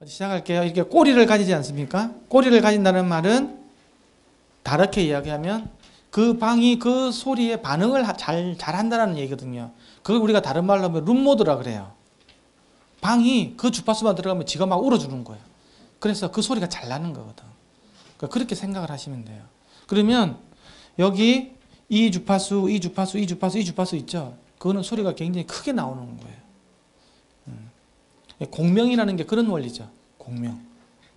시작할게요. 이렇게 꼬리를 가지지 않습니까? 꼬리를 가진다는 말은 다르게 이야기하면 그 방이 그 소리에 반응을 잘한다는 얘기거든요. 그걸 우리가 다른 말로 하면 룸모드라 그래요. 방이 그 주파수만 들어가면 지가 막 울어주는 거예요. 그래서 그 소리가 잘 나는 거거든. 그러니까 그렇게 생각을 하시면 돼요. 그러면 여기 이 주파수, 이 주파수, 이 주파수, 이 주파수 있죠? 그거는 소리가 굉장히 크게 나오는 거예요. 공명이라는 게 그런 원리죠. 공명.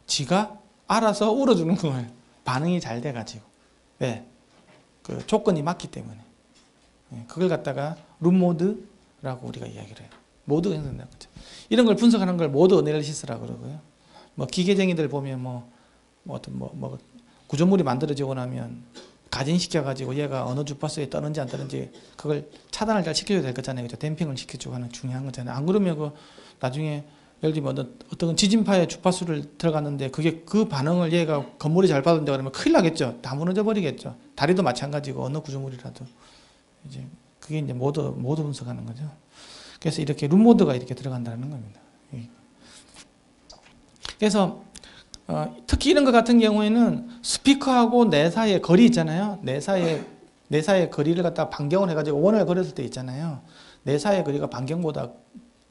지가 알아서 울어주는 거예요. 반응이 잘 돼가지고. 왜? 그 조건이 맞기 때문에. 그걸 갖다가 룸모드라고 우리가 이야기를 해요. 모드 형성된다는 거죠. 이런 걸 분석하는 걸 모드 어널리시스라고 그러고요. 뭐 기계쟁이들 보면 구조물이 만들어지고 나면 가진시켜가지고 얘가 어느 주파수에 떠는지 안 떠는지 그걸 차단을 잘 시켜줘야 될 거잖아요. 그죠? 댐핑을 시켜주고 하는 중요한 거잖아요. 안 그러면 그 나중에 예를 들면 어떤 지진파의 주파수를 들어갔는데 그게 그 반응을 얘가 건물이 잘 받는다 그러면 큰일 나겠죠. 다 무너져 버리겠죠. 다리도 마찬가지고 어느 구조물이라도 이제 그게 이제 모드 분석하는 거죠. 그래서 이렇게 룸모드가 이렇게 들어간다는 겁니다. 그래서 특히 이런 것 같은 경우에는 스피커하고 내 사이의 거리 있잖아요. 내 사이의 거리를 갖다가 반경을 해가지고 원을 그렸을 때 있잖아요. 내 사이의 거리가 반경보다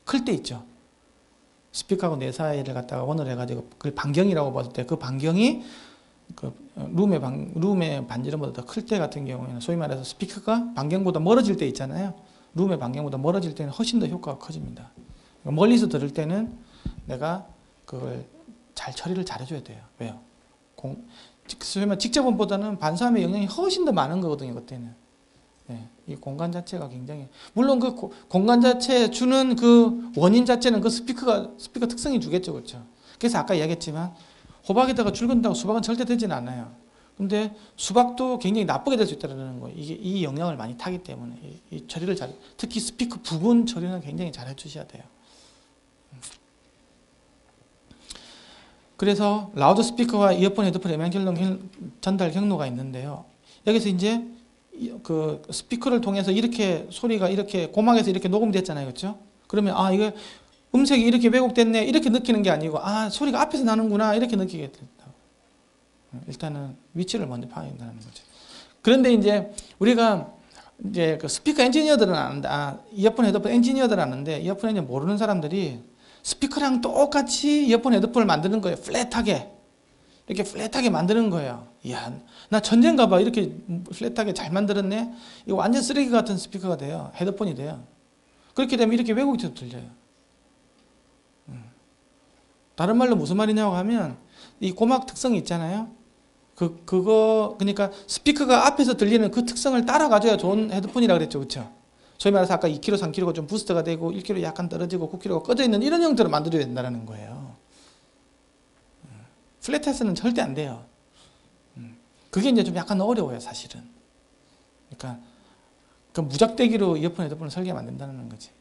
클 때 있죠. 스피커하고 내 사이를 갖다가 원을 해가지고 그걸 반경이라고 봤을 때 그 반경이 그 룸의 반지름보다 더 클 때 같은 경우에는 소위 말해서 스피커가 반경보다 멀어질 때 있잖아요. 룸의 반경보다 멀어질 때는 훨씬 더 효과가 커집니다. 멀리서 들을 때는 내가 그걸 잘 처리를 잘해줘야 돼요. 왜요? 소위 말 직접음보다는 반사음의 영향이 훨씬 더 많은 거거든요. 그때는. 네, 이 공간 자체가 굉장히 물론 그 공간 자체에 주는 그 원인 자체는 그 스피커 특성이 주겠죠, 그렇죠? 그래서 아까 이야기했지만 호박에다가 줄 건다고 수박은 절대 되지는 않아요. 근데 수박도 굉장히 나쁘게 될 수 있다는 거예요. 이게 이 영향을 많이 타기 때문에 이 처리를 특히 스피커 부분 처리는 굉장히 잘 해주셔야 돼요. 그래서 라우드 스피커와 이어폰, 헤드폰 음향 전달 경로가 있는데요. 여기서 이제 그 스피커를 통해서 이렇게 소리가 이렇게 고막에서 이렇게 녹음됐잖아요, 그렇죠? 그러면 이거 음색이 이렇게 왜곡됐네 이렇게 느끼는 게 아니고 소리가 앞에서 나는구나 이렇게 느끼게 된다. 일단은 위치를 먼저 파악한다는 거죠. 그런데 이제 우리가 이제 그 스피커 엔지니어들은 아는데 이어폰, 헤드폰 엔지니어들은 아는데 이어폰 엔지니어 모르는 사람들이 스피커랑 똑같이 이어폰, 헤드폰을 만드는 거예요. 이렇게 플랫하게 만드는 거예요. 이야, 나 천재인가 봐. 이렇게 플랫하게 잘 만들었네. 이거 완전 쓰레기 같은 스피커가 돼요. 헤드폰이 돼요. 그렇게 되면 이렇게 왜곡이 돼서 들려요. 다른 말로 무슨 말이냐고 하면 이 고막 특성이 있잖아요. 그러니까 스피커가 앞에서 들리는 그 특성을 따라가줘야 좋은 헤드폰이라 그랬죠. 그렇죠? 소위 말해서 아까 2kg, 3kg가 좀 부스트가 되고 1kg 약간 떨어지고 9kg가 꺼져 있는 이런 형태로 만들어야 된다는 거예요. 플랫해서는 절대 안 돼요. 그게 이제 좀 약간 어려워요, 사실은. 그러니까 그 무작대기로 이어폰, 헤드폰을 설계하면 안 된다는 거지.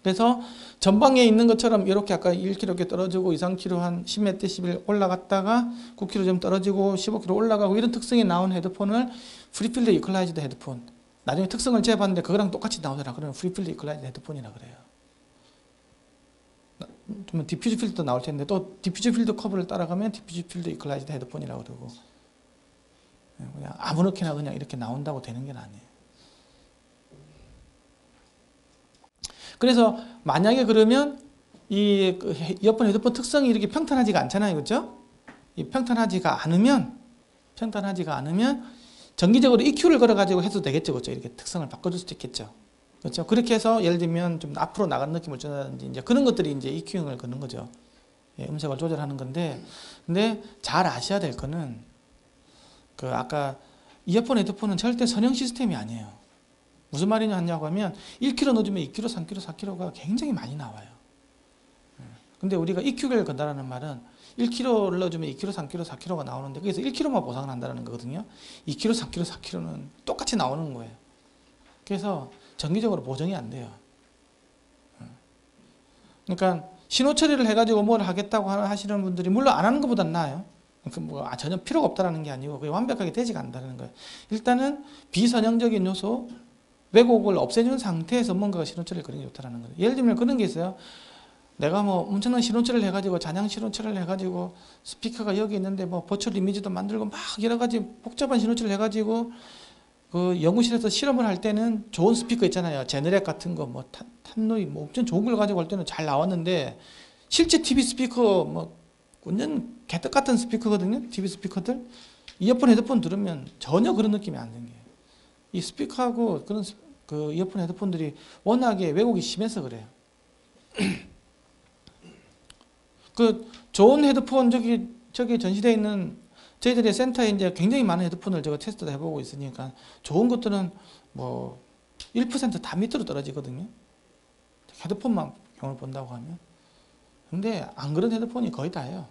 그래서 전방에 있는 것처럼 이렇게 아까 1kg 이렇게 떨어지고 2, 3kg 한 10몇 데시벨 올라갔다가 9kg 좀 떨어지고 15kg 올라가고 이런 특성이 나온 헤드폰을 프리필드 이퀄라이즈드 헤드폰. 나중에 특성을 재봤는데 그거랑 똑같이 나오더라. 그러면 프리필드 이퀄라이즈드 헤드폰이라 그래요. 좀 디퓨즈 필드 나올 텐데 또 디퓨즈 필드 커브를 따라가면 디퓨즈 필드 이퀄라이즈드 헤드폰이라고 그러고 그냥 아무렇게나 그냥 이렇게 나온다고 되는 게 아니에요. 그래서 만약에 그러면 이 이어폰, 헤드폰 특성이 이렇게 평탄하지가 않잖아요, 그렇죠? 이 평탄하지가 않으면 정기적으로 EQ를 걸어가지고 해도 되겠죠, 그렇죠? 이렇게 특성을 바꿔줄 수도 있겠죠. 그렇죠. 그렇게 해서 예를 들면 좀 앞으로 나간 느낌을 준다든지 이제 그런 것들이 이제 EQ형을 걷는 거죠. 음색을 조절하는 건데, 근데 잘 아셔야 될 거는 그 아까 이어폰, 헤드폰은 절대 선형 시스템이 아니에요. 무슨 말이냐고 하면 1kg 넣어주면 2kg, 3kg, 4kg가 굉장히 많이 나와요. 근데 우리가 EQ를 건다라는 말은 1kg를 넣어주면 2kg, 3kg, 4kg가 나오는데 거기서 1kg만 보상을 한다는 거거든요. 2kg, 3kg, 4kg는 똑같이 나오는 거예요. 그래서 정기적으로 보정이 안 돼요. 그러니까 신호 처리를 해가지고 뭘 하겠다고 하시는 분들이 물론 안 하는 것보다 나아요. 전혀 필요가 없다는 게 아니고 그게 완벽하게 되지가 않는다는 거예요. 일단은 비선형적인 요소, 왜곡을 없애준 상태에서 뭔가가 신호 처리를 그런 게 좋다는 거예요. 예를 들면 그런 게 있어요. 내가 뭐 엄청난 실온처를 해가지고 잔향 실온처를 해가지고 스피커가 여기 있는데 뭐 버추얼 이미지도 만들고 막 여러 가지 복잡한 실온처를 해가지고 그 연구실에서 실험을 할 때는 좋은 스피커 있잖아요. 제너렉 같은 거 뭐 탄노이 뭐 엄청 좋은 걸 가지고 할 때는 잘 나왔는데 실제 TV 스피커 뭐 완전 개떡 같은 스피커거든요. TV 스피커들 이어폰 헤드폰 들으면 전혀 그런 느낌이 안 드는 게요. 이 스피커하고 그런 그 이어폰 헤드폰들이 워낙에 왜곡이 심해서 그래요. 그 좋은 헤드폰 저기 전시되어 있는 저희들이 센터에 이제 굉장히 많은 헤드폰을 제가 테스트 해보고 있으니까 좋은 것들은 뭐 1%다 밑으로 떨어지거든요. 헤드폰만 경우를 본다고 하면. 근데 안 그런 헤드폰이 거의 다예요.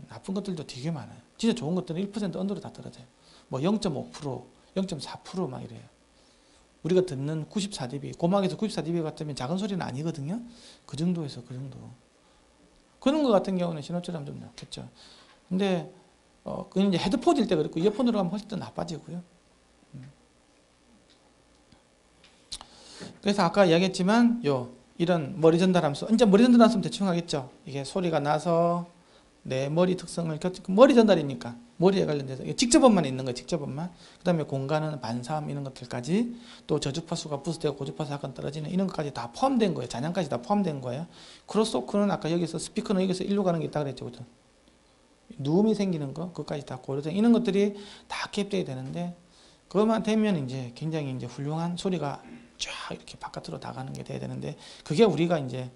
나쁜 것들도 되게 많아요. 진짜 좋은 것들은 1% 언더로 다 떨어져요. 뭐 0.5%, 0.4%막 이래요. 우리가 듣는 94dB, 고막에서 94dB 같으면 작은 소리는 아니거든요. 그 정도에서 그 정도. 그런 거 같은 경우는 신호처럼 좀 좋겠죠. 근데 그건 이제 헤드폰일 때 그렇고 이어폰으로 하면 훨씬 더 나빠지고요. 그래서 아까 이야기했지만 이런 머리 전달하면서 이제 머리 전달하면 대충 하겠죠. 이게 소리가 나서 내 머리 특성을 머리 전달이니까 머리에 관련돼서 직접음만 있는 거예요. 직접음만. 그 다음에 공간은 반사음 이런 것들까지 또 저주파수가 부스되고 고주파수 약간 떨어지는 이런 것까지 다 포함된 거예요. 잔향까지 다 포함된 거예요. 크로스토크는 아까 여기서 스피커는 여기서 일로 가는 게 있다 그랬죠. 그죠? 누움이 생기는 거 그것까지 다 고려된 이런 것들이 다 캡돼야 되는데 그것만 되면 이제 굉장히 이제 훌륭한 소리가 쫙 이렇게 바깥으로 나가는 게 돼야 되는데 그게 우리가 이제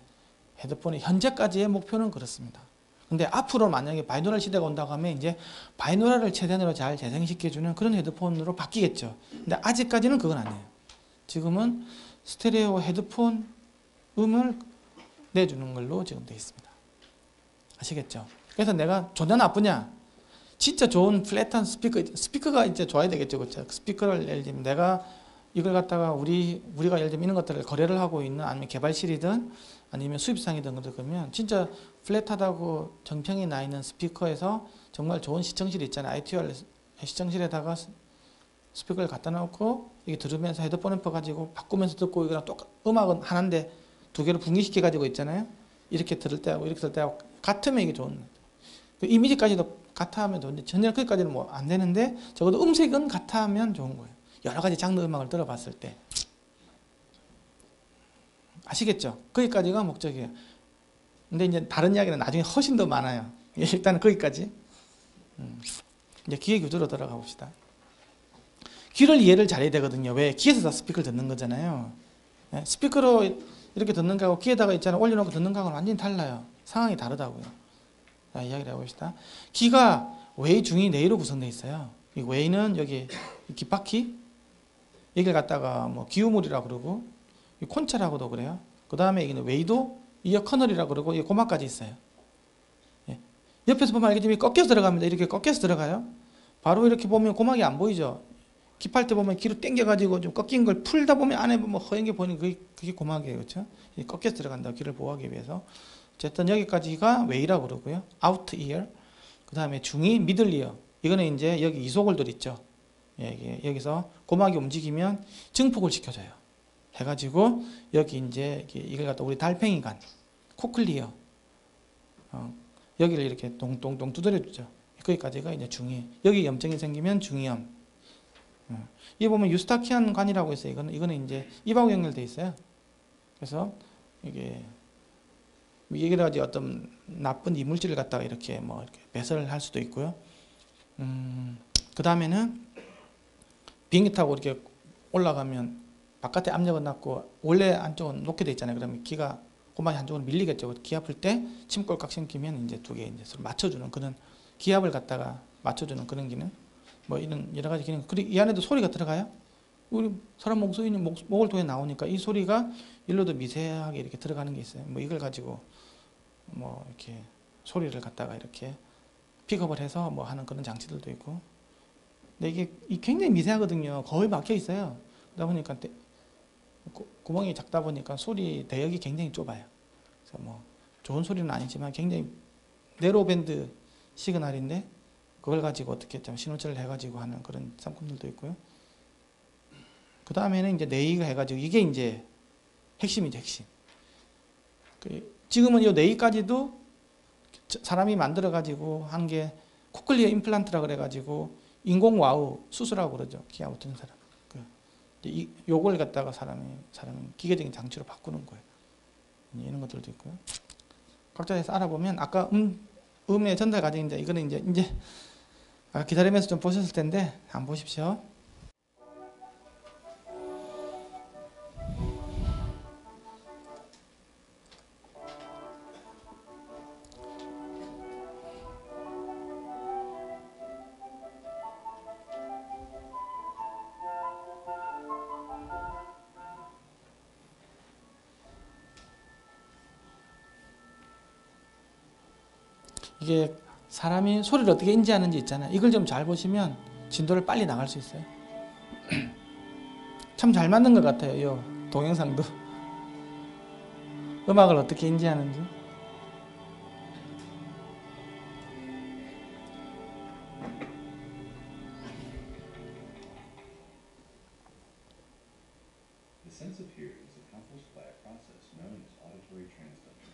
헤드폰의 현재까지의 목표는 그렇습니다. 근데 앞으로 만약에 바이노럴 시대가 온다고 하면 이제 바이노럴을 최대한으로 잘 재생시켜주는 그런 헤드폰으로 바뀌겠죠. 근데 아직까지는 그건 아니에요. 지금은 스테레오 헤드폰 음을 내주는 걸로 지금 되어 있습니다. 아시겠죠? 그래서 내가 좋냐 나쁘냐? 진짜 좋은 플랫한 스피커가 이제 좋아야 되겠죠. 그렇죠? 스피커를 예를 들면 내가 이걸 갖다가 우리가 예를 들면 이런 것들을 거래를 하고 있는 아니면 개발실이든 아니면 수입상이든 그러면 진짜 플랫하다고 정평이 나 있는 스피커에서 정말 좋은 시청실이 있잖아요. ITR 시청실에다가 스피커를 갖다 놓고 이게 들으면서 헤드폰 앰프 가지고 바꾸면서 듣고 이거랑 똑같 음악은 하나인데 두 개를 분기시켜 가지고 있잖아요. 이렇게 들을 때하고 이렇게 들을 때하고 같으면 이게 좋은 그 이미지까지도 같아 하면 좋은데 전혀 거기까지는 뭐 안 되는데 적어도 음색은 같아 하면 좋은 거예요. 여러 가지 장르 음악을 들어봤을 때 아시겠죠? 거기까지가 목적이에요. 근데 이제 다른 이야기는 나중에 훨씬 더 많아요. 일단은 거기까지. 이제 귀의 교조로 들어가 봅시다. 귀를 이해를 잘해야 되거든요. 왜? 귀에서 다 스피커를 듣는 거잖아요. 스피커로 이렇게 듣는 거하고 귀에다가 있잖아요. 올려놓고 듣는 거하고는 완전히 달라요. 상황이 다르다고요. 자, 이야기를 해봅시다. 귀가 외, 중이, 내로 구성되어 있어요. 이 외는 여기 귓바퀴 여기를 갖다가 뭐 기우물이라고 그러고 콘차라고도 그래요. 그 다음에 여기는 웨이도 이어 커널이라고 그러고 이 고막까지 있어요. 예. 옆에서 보면 알겠지만 꺾여서 들어갑니다. 이렇게 꺾여서 들어가요. 바로 이렇게 보면 고막이 안 보이죠. 깁할 때 보면 귀로 당겨가지고 좀 꺾인 걸 풀다 보면 안에 보면 허연 게 보이는 그게 고막이에요. 그렇죠? 꺾여서 들어간다. 귀를 보호하기 위해서. 어쨌든 여기까지가 웨이라고 그러고요. 아우트 이어. 그 다음에 중이 미들 이어. 이거는 이제 여기 이소골들 있죠. 예, 여기서 고막이 움직이면 증폭을 시켜줘요. 해가지고 여기 이제 이걸 갖다 우리 달팽이관, 코클리어 여기를 이렇게 동동동 두드려주죠. 거기까지가 이제 중이. 여기 염증이 생기면 중이염. 여기 보면 유스타키안 관이라고 있어요. 이거는 이제 입하고 연결돼 있어요. 그래서 이게 여기다가 이제 어떤 나쁜 이물질을 갖다가 이렇게 뭐 이렇게 배설을 할 수도 있고요. 그 다음에는 비행기 타고 이렇게 올라가면 바깥에 압력은 낮고 원래 안쪽은 높게 돼 있잖아요. 그러면 귀가 고막이 한쪽으로 밀리겠죠. 귀 아플 때 침꼴깍 생기면 이제 두 개 이제 서로 맞춰주는 그런 기압을 갖다가 맞춰주는 그런 기능. 뭐 이런 여러 가지 기능. 그리고 이 안에도 소리가 들어가요. 우리 사람 목소리는 목을 통해 나오니까 이 소리가 일로도 미세하게 이렇게 들어가는 게 있어요. 뭐 이걸 가지고 뭐 이렇게 소리를 갖다가 이렇게 픽업을 해서 뭐 하는 그런 장치들도 있고. 근데 이게 굉장히 미세하거든요. 거의 막혀 있어요. 그러다 보니까 구멍이 작다 보니까 소리 대역이 굉장히 좁아요. 그래서 뭐 좋은 소리는 아니지만 굉장히 네로밴드 시그널인데 그걸 가지고 어떻게 좀 신호체를 해가지고 하는 그런 상품들도 있고요. 그 다음에는 이제 네이가 해가지고 이게 이제 핵심이죠, 핵심. 지금은 이 뇌까지도 사람이 만들어 가지고 한 게 코클리어 임플란트라 그래 가지고 인공 와우 수술하고 그러죠. 기아 못하는 사람. 요걸 갖다가 사람이 기계적인 장치로 바꾸는 거예요. 이런 것들도 있고요. 각자에서 알아보면 아까 음의 전달 과정인데 이거는 이제 아까 기다리면서 좀 보셨을 텐데 한번 보십시오. 이게 사람이 소리를 어떻게 인지하는지 있잖아요. 이걸 좀 잘 보시면 진도를 빨리 나갈 수 있어요. 참 잘 맞는 것 같아요. 이 동영상도 음악을 어떻게 인지하는지. The sense of hearing is accomplished by a process known as auditory transduction.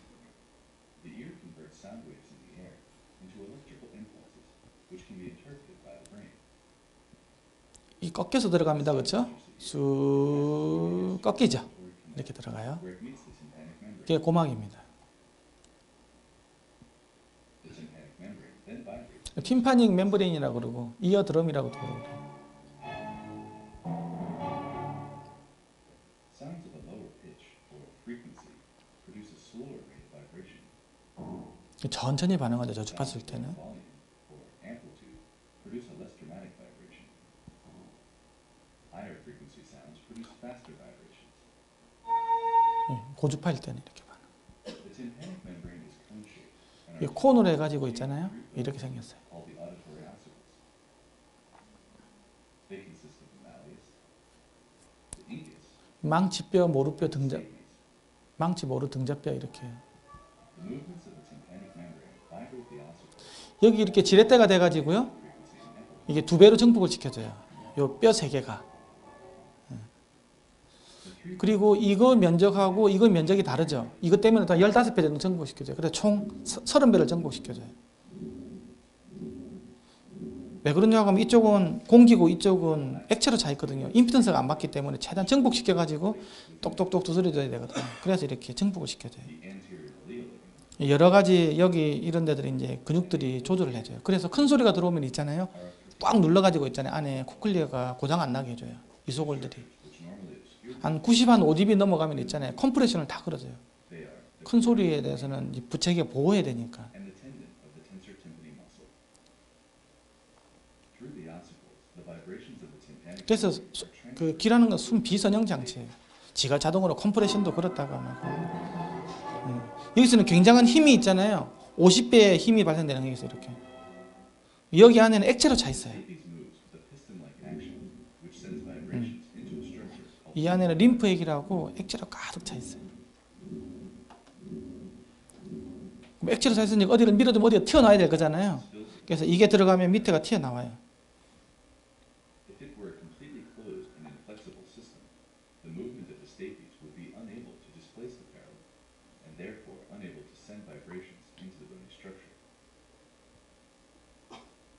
The ear converts sound waves in the air into electrical impulses, which can be interpreted by the brain. 이 꺾여서 들어갑니다. 그렇죠? 쑥 꺾이죠. 이렇게 들어가요. Where it meets the tympanic membrane. 이게 고막입니다. The tympanic membrane then vibrates. 팀파닉 멤브레인이라고 그러고 이어드럼이라고도 그러고. Sounds of a lower pitch or frequency produce a slower rate of vibration. 천천히 반응하죠. 저 주파수 일 때는. Volume or amplitude produce a less dramatic vibration. Higher frequency sounds produce faster vibrations. 고주파일 때는 이렇게 반응. The tympanic membrane is cone-shaped and 이 are 콘으로 해가지고 있잖아요. 이렇게 생겼어요. called the auditory ossicles. They consist of the malleus, the incus, 망치뼈, 모루뼈, 등접, stapes. 망치, 모루, 등접뼈 이렇게. The movements of the tympanic membrane vibrate the ossicles. 여기 이렇게 지렛대가 돼가지고요. Frequency and amplitude. 이게 2배로 증폭을 시켜줘요. 요 뼈 3개가. 그리고 이거 면적하고 이거 면적이 다르죠. 이것 때문에 다 15배 정도 증폭시켜줘요. 그래서 총 30배를 증폭시켜줘요. 왜 그러냐고 하면 이쪽은 공기고 이쪽은 액체로 차 있거든요. 임피던스가 안 맞기 때문에 최대한 증폭시켜가지고 똑똑똑 두드려줘야 되거든요. 그래서 이렇게 증폭을 시켜줘요. The anterior ileal ligament 여러 가지 여기 이런 데들이 이제 근육들이 조절을 해줘요. 그래서 큰 소리가 들어오면 있잖아요. 꽉 눌러가지고 있잖아요. 안에 코클리어가 고장 안 나게 해줘요. 이소골들이. which normally obscure 한 90, 한 5dB 넘어가면 있잖아요. 컴프레션을 다 걸어줘요. they are the 큰 소리에 대해서는 이 부채게 보호해야 되니까. and the tendon of the tensor tympani muscle. Through the ossicles, the vibrations of the tympanic 그래서 membrane are 그 transmitted 기라는 건 숨 비선형 장치예요. 지가 자동으로 컴프레션도 걸었다가 막. 여기서는 굉장한 힘이 있잖아요. 50배의 힘이 발생되는 게 있어요. 이렇게. 여기 안에는 액체로 차 있어요. Stapes moves with a piston-like action, which sends vibrations into a structure called 이 안에는 림프액이라고 액체로 가득 차 있어요. 그럼 액체로 차 있으니까 어디를 밀어주면 어디가 튀어나와야 될 거잖아요. 그래서 이게 들어가면 밑에가 튀어나와요. If it were a completely closed and inflexible system, the movement of the stapes would be unable to displace the barrel, and therefore unable to send vibrations into the bony structure.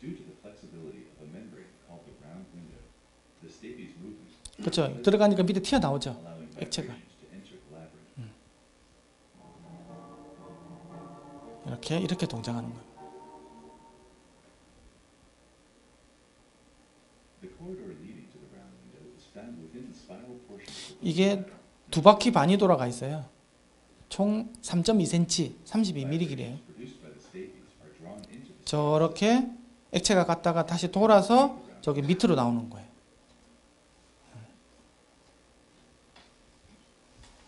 Due to the flexibility of a membrane called the round window, the stapes movement 그렇죠. 들어가니까 밑에 튀어나오죠. allowing 액체가. vibrations to enter the labyrinth. 이렇게 동작하는 거예요. The corridor leading to the round window is found within the spinal portion of the 이게 2바퀴 반이 돌아가 있어요. 총 3.2cm, 32mm 길이에요. produced by the stapes are drawn into the 저렇게 액체가 갔다가 다시 돌아서 저기 밑으로 나오는 거예요.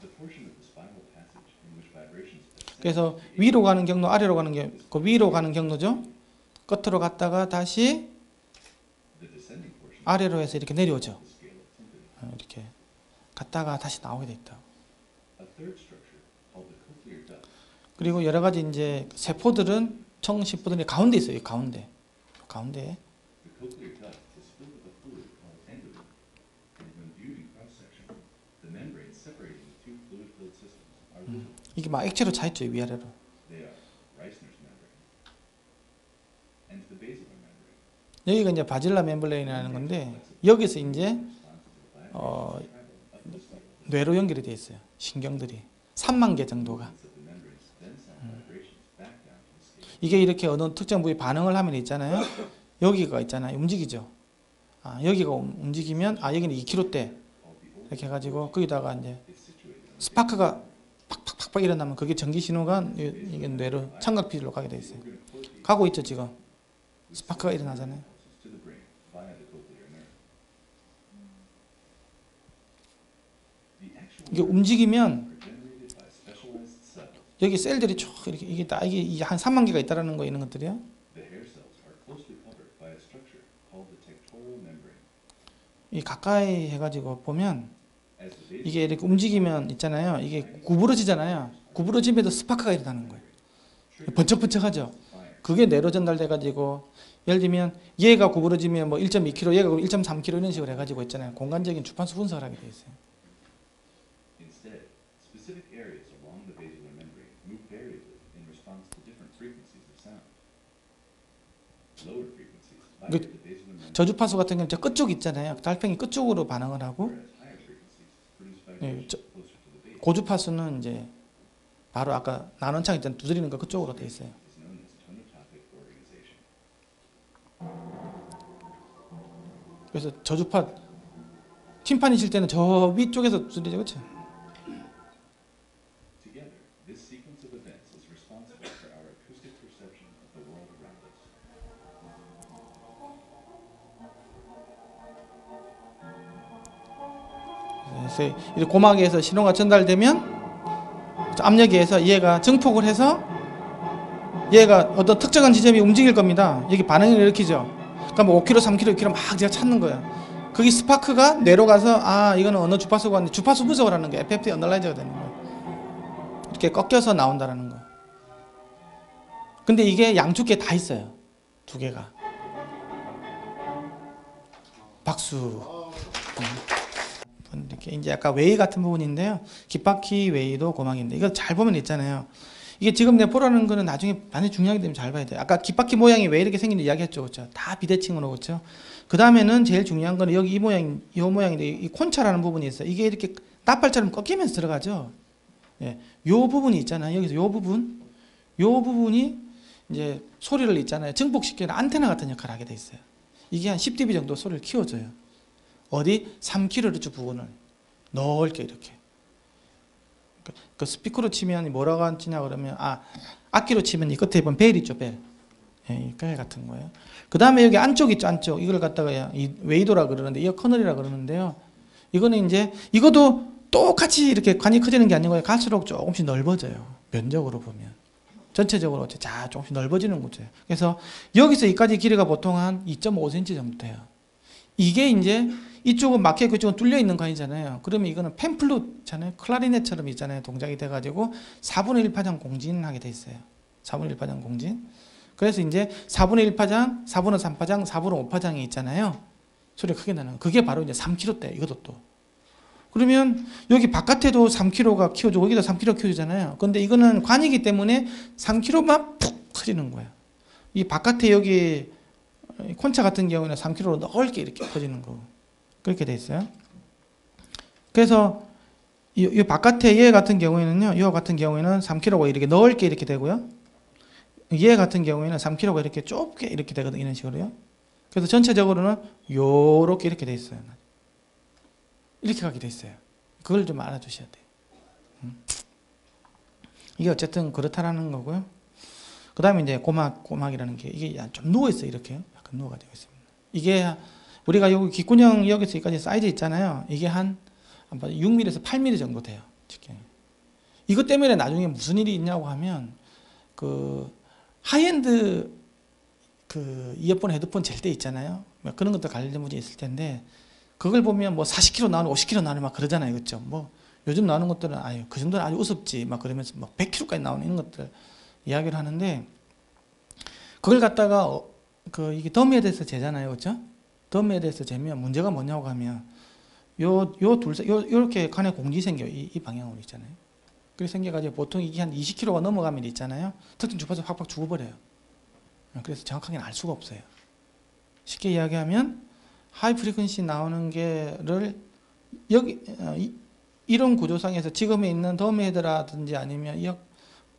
the portion of the spinal passage in which vibrations ascend 그래서 위로 가는 경로, 아래로 가는 게, 그 위로 가는 경로죠. 끝으로 갔다가 다시 the descending portion 아래로 해서 이렇게 내려오죠. of the scale of tympani. 이렇게 갔다가 다시 나오게 돼 있다. A third structure called the cochlear duct 그리고 여러 가지 이제 세포들은 청시포들이 가운데 있어요. 이 가운데. 가운데. The cochlear duct is filled with a fluid called endoderm, and when viewed in cross section, the membranes separating the two fluid-filled systems are visible. 이게 막 액체로 차 있죠, 위아래로. They are Reissner's membrane and the basilar membrane. 여기가 이제 바질라 멤브레인이라는 건데 여기서 이제 뇌로 연결이 돼 있어요. 신경들이 3만 개 정도가. 이게 이렇게 어느 특정 부위 반응을 하면 있잖아요. 여기가 있잖아요. 움직이죠. 여기가 움직이면 여기는 2kg대 이렇게 해가지고 거기다가 이제 스파크가 팍팍팍팍 일어나면 그게 전기 신호가 이게 뇌로 청각피질로 가게 돼 있어요. 가고 있죠 지금. 스파크가 일어나잖아요. 이게 움직이면 여기 셀들이 쭉 이렇게 이게 한 3만 개가 있다라는 거 있는 것들이요. 이 가까이 해가지고 보면 이게 이렇게 움직이면 있잖아요. 이게 구부러지잖아요. 구부러지면서 스파크가 일어나는 거예요. 번쩍번쩍하죠. 그게 뇌로 전달돼가지고 예를 들면 얘가 구부러지면 뭐 1.2kg, 얘가 1.3kg 이런 식으로 해가지고 있잖아요. 공간적인 주파수 분석을 하게 돼 있어요. Instead, specific areas along the basilar membrane move variably in response to different frequencies of sound. Lower frequencies vibrate the basilar membrane, 저주파수 같은 경우는 저 끝쪽 있잖아요. 달팽이 끝쪽으로 반응을 하고 whereas higher frequencies produce vibrations closer to the base. 고주파수는 이제 바로 아까 나눈창 있잖아요. 두드리는 거 그쪽으로 돼 있어요. Is known as tonotopic organization. 그래서 저주파 팀파니 칠 때는 저 위쪽에서 두드리죠, 그렇죠? Together, this sequence of events is responsible for our acoustic perception of the world around us. 그래서 이 고막에서 신호가 전달되면 압력에 의해서 얘가 증폭을 해서 얘가 어떤 특정한 지점이 움직일 겁니다. 여기 반응을 일으키죠. 그러니까 뭐 5kg, 3kg, 6kg 막 제가 찾는 거예요. 거기 스파크가 뇌로 가서 이거는 어느 주파수가 왔는데 주파수 분석을 하는 게 FFT 어널라이저가 되는 거예요. 이렇게 꺾여서 나온다라는 거. 근데 이게 양쪽에 다 있어요. 두 개가. 박수. 이렇게 이제 약간 웨이 같은 부분인데요. 깃바퀴 웨이도 고막인데 이거 잘 보면 있잖아요. 이게 지금 내가 보라는 거는 나중에 많이 중요하기 때문에 잘 봐야 돼요. 아까 깃바퀴 모양이 왜 이렇게 생긴지 이야기했죠, 그렇죠? 다 비대칭으로, 그렇죠? 그 다음에는 제일 중요한 거는 여기 이 모양인데 이 콘차라는 부분이 있어요. 이게 이렇게 나팔처럼 꺾이면서 들어가죠. 예, 요 부분이 있잖아요. 여기서 요 부분이 이제 소리를 있잖아요. 증폭시키는 안테나 같은 역할을 하게 돼 있어요. 이게 한 10dB 정도 소리를 키워줘요. 어디 3kHz 부분을 넓게 이렇게. 그 스피커로 치면 뭐라고 치냐 그러면 악기로 치면 이 끝에 보면 벨 있죠, 벨. 예, 이 벨 같은 거예요. 그 다음에 여기 안쪽 있죠, 안쪽. 이걸 갖다가 이 웨이도라 그러는데 이어 커널이라 그러는데요. 이거는 이제 이것도 똑같이 이렇게 관이 커지는 게 아니고 갈수록 조금씩 넓어져요. 면적으로 보면 전체적으로 자 조금씩 넓어지는 거죠. 그래서 여기서 여기까지 길이가 보통 한 2.5cm 정도 돼요. 이게 이제 이쪽은 막혀 있고 이쪽은 뚫려 있는 관이잖아요. 그러면 이거는 펜플룻잖아요. 클라리넷처럼 있잖아요. 동작이 돼가지고 4분의 1파장 공진하게 돼 있어요. 4분의 1파장 공진. 그래서 이제 4분의 1파장, 4분의 3파장, 4분의 5파장이 있잖아요. 소리가 크게 나는 거. 그게 바로 이제 3kH대. 이것도 또. 그러면 여기 바깥에도 3kH가 키워주고 여기도 3kH 키워주잖아요. 근데 이거는 관이기 때문에 3kH만 푹 커지는 거예요. 이 바깥에 여기 콘차 같은 경우에는 3kH로 넓게 이렇게 커지는 거고. 그렇게 돼 있어요. 그래서 이 바깥에 얘 같은 경우에는요. 이 같은 경우에는 3kH가 이렇게 넓게 이렇게 되고요. 얘 같은 경우에는 3kH가 이렇게 좁게 이렇게 되거든요. 이런 식으로요. 그래서 전체적으로는 요렇게 이렇게 돼 있어요. 이렇게 가게 돼 있어요. 그걸 좀 알아두셔야 돼요. 이게 어쨌든 그렇다라는 거고요. 그 다음에 이제 고막이라는 게 이게 좀 누워있어요. 이렇게 약간 누워가지고 있습니다. 이게 우리가 여기 귓구녕 여기서 여기까지 사이즈 있잖아요. 이게 한 6mm에서 8mm 정도 돼요. 이것 때문에 나중에 무슨 일이 있냐고 하면 그 하이엔드 그 이어폰 헤드폰 잴 때 있잖아요. 그런 것도 관련된 문제 있을 텐데 그걸 보면 뭐 40kg 나오는 50kg 나오는 막 그러잖아요. 그렇죠? 뭐 요즘 나오는 것들은 그 정도는 아주 우습지 막 그러면서 막 100kg까지 나오는 이런 것들 이야기를 하는데 그걸 갖다가 이게 더미에 대해서 재잖아요. 그렇죠? 더미에 대해서 재면 문제가 뭐냐고 하면 요렇게 간에 공지 생겨요. 이 방향으로 있잖아요. 그렇게 생겨가지고 보통 이게 한 20kg가 넘어가면 있잖아요. 특정 주파수 확 죽어버려요. 그래서 정확하게는 알 수가 없어요. 쉽게 이야기하면 하이 프리퀀시 나오는 게를 여기 이런 구조상에서 지금에 있는 덤 헤드라든지 아니면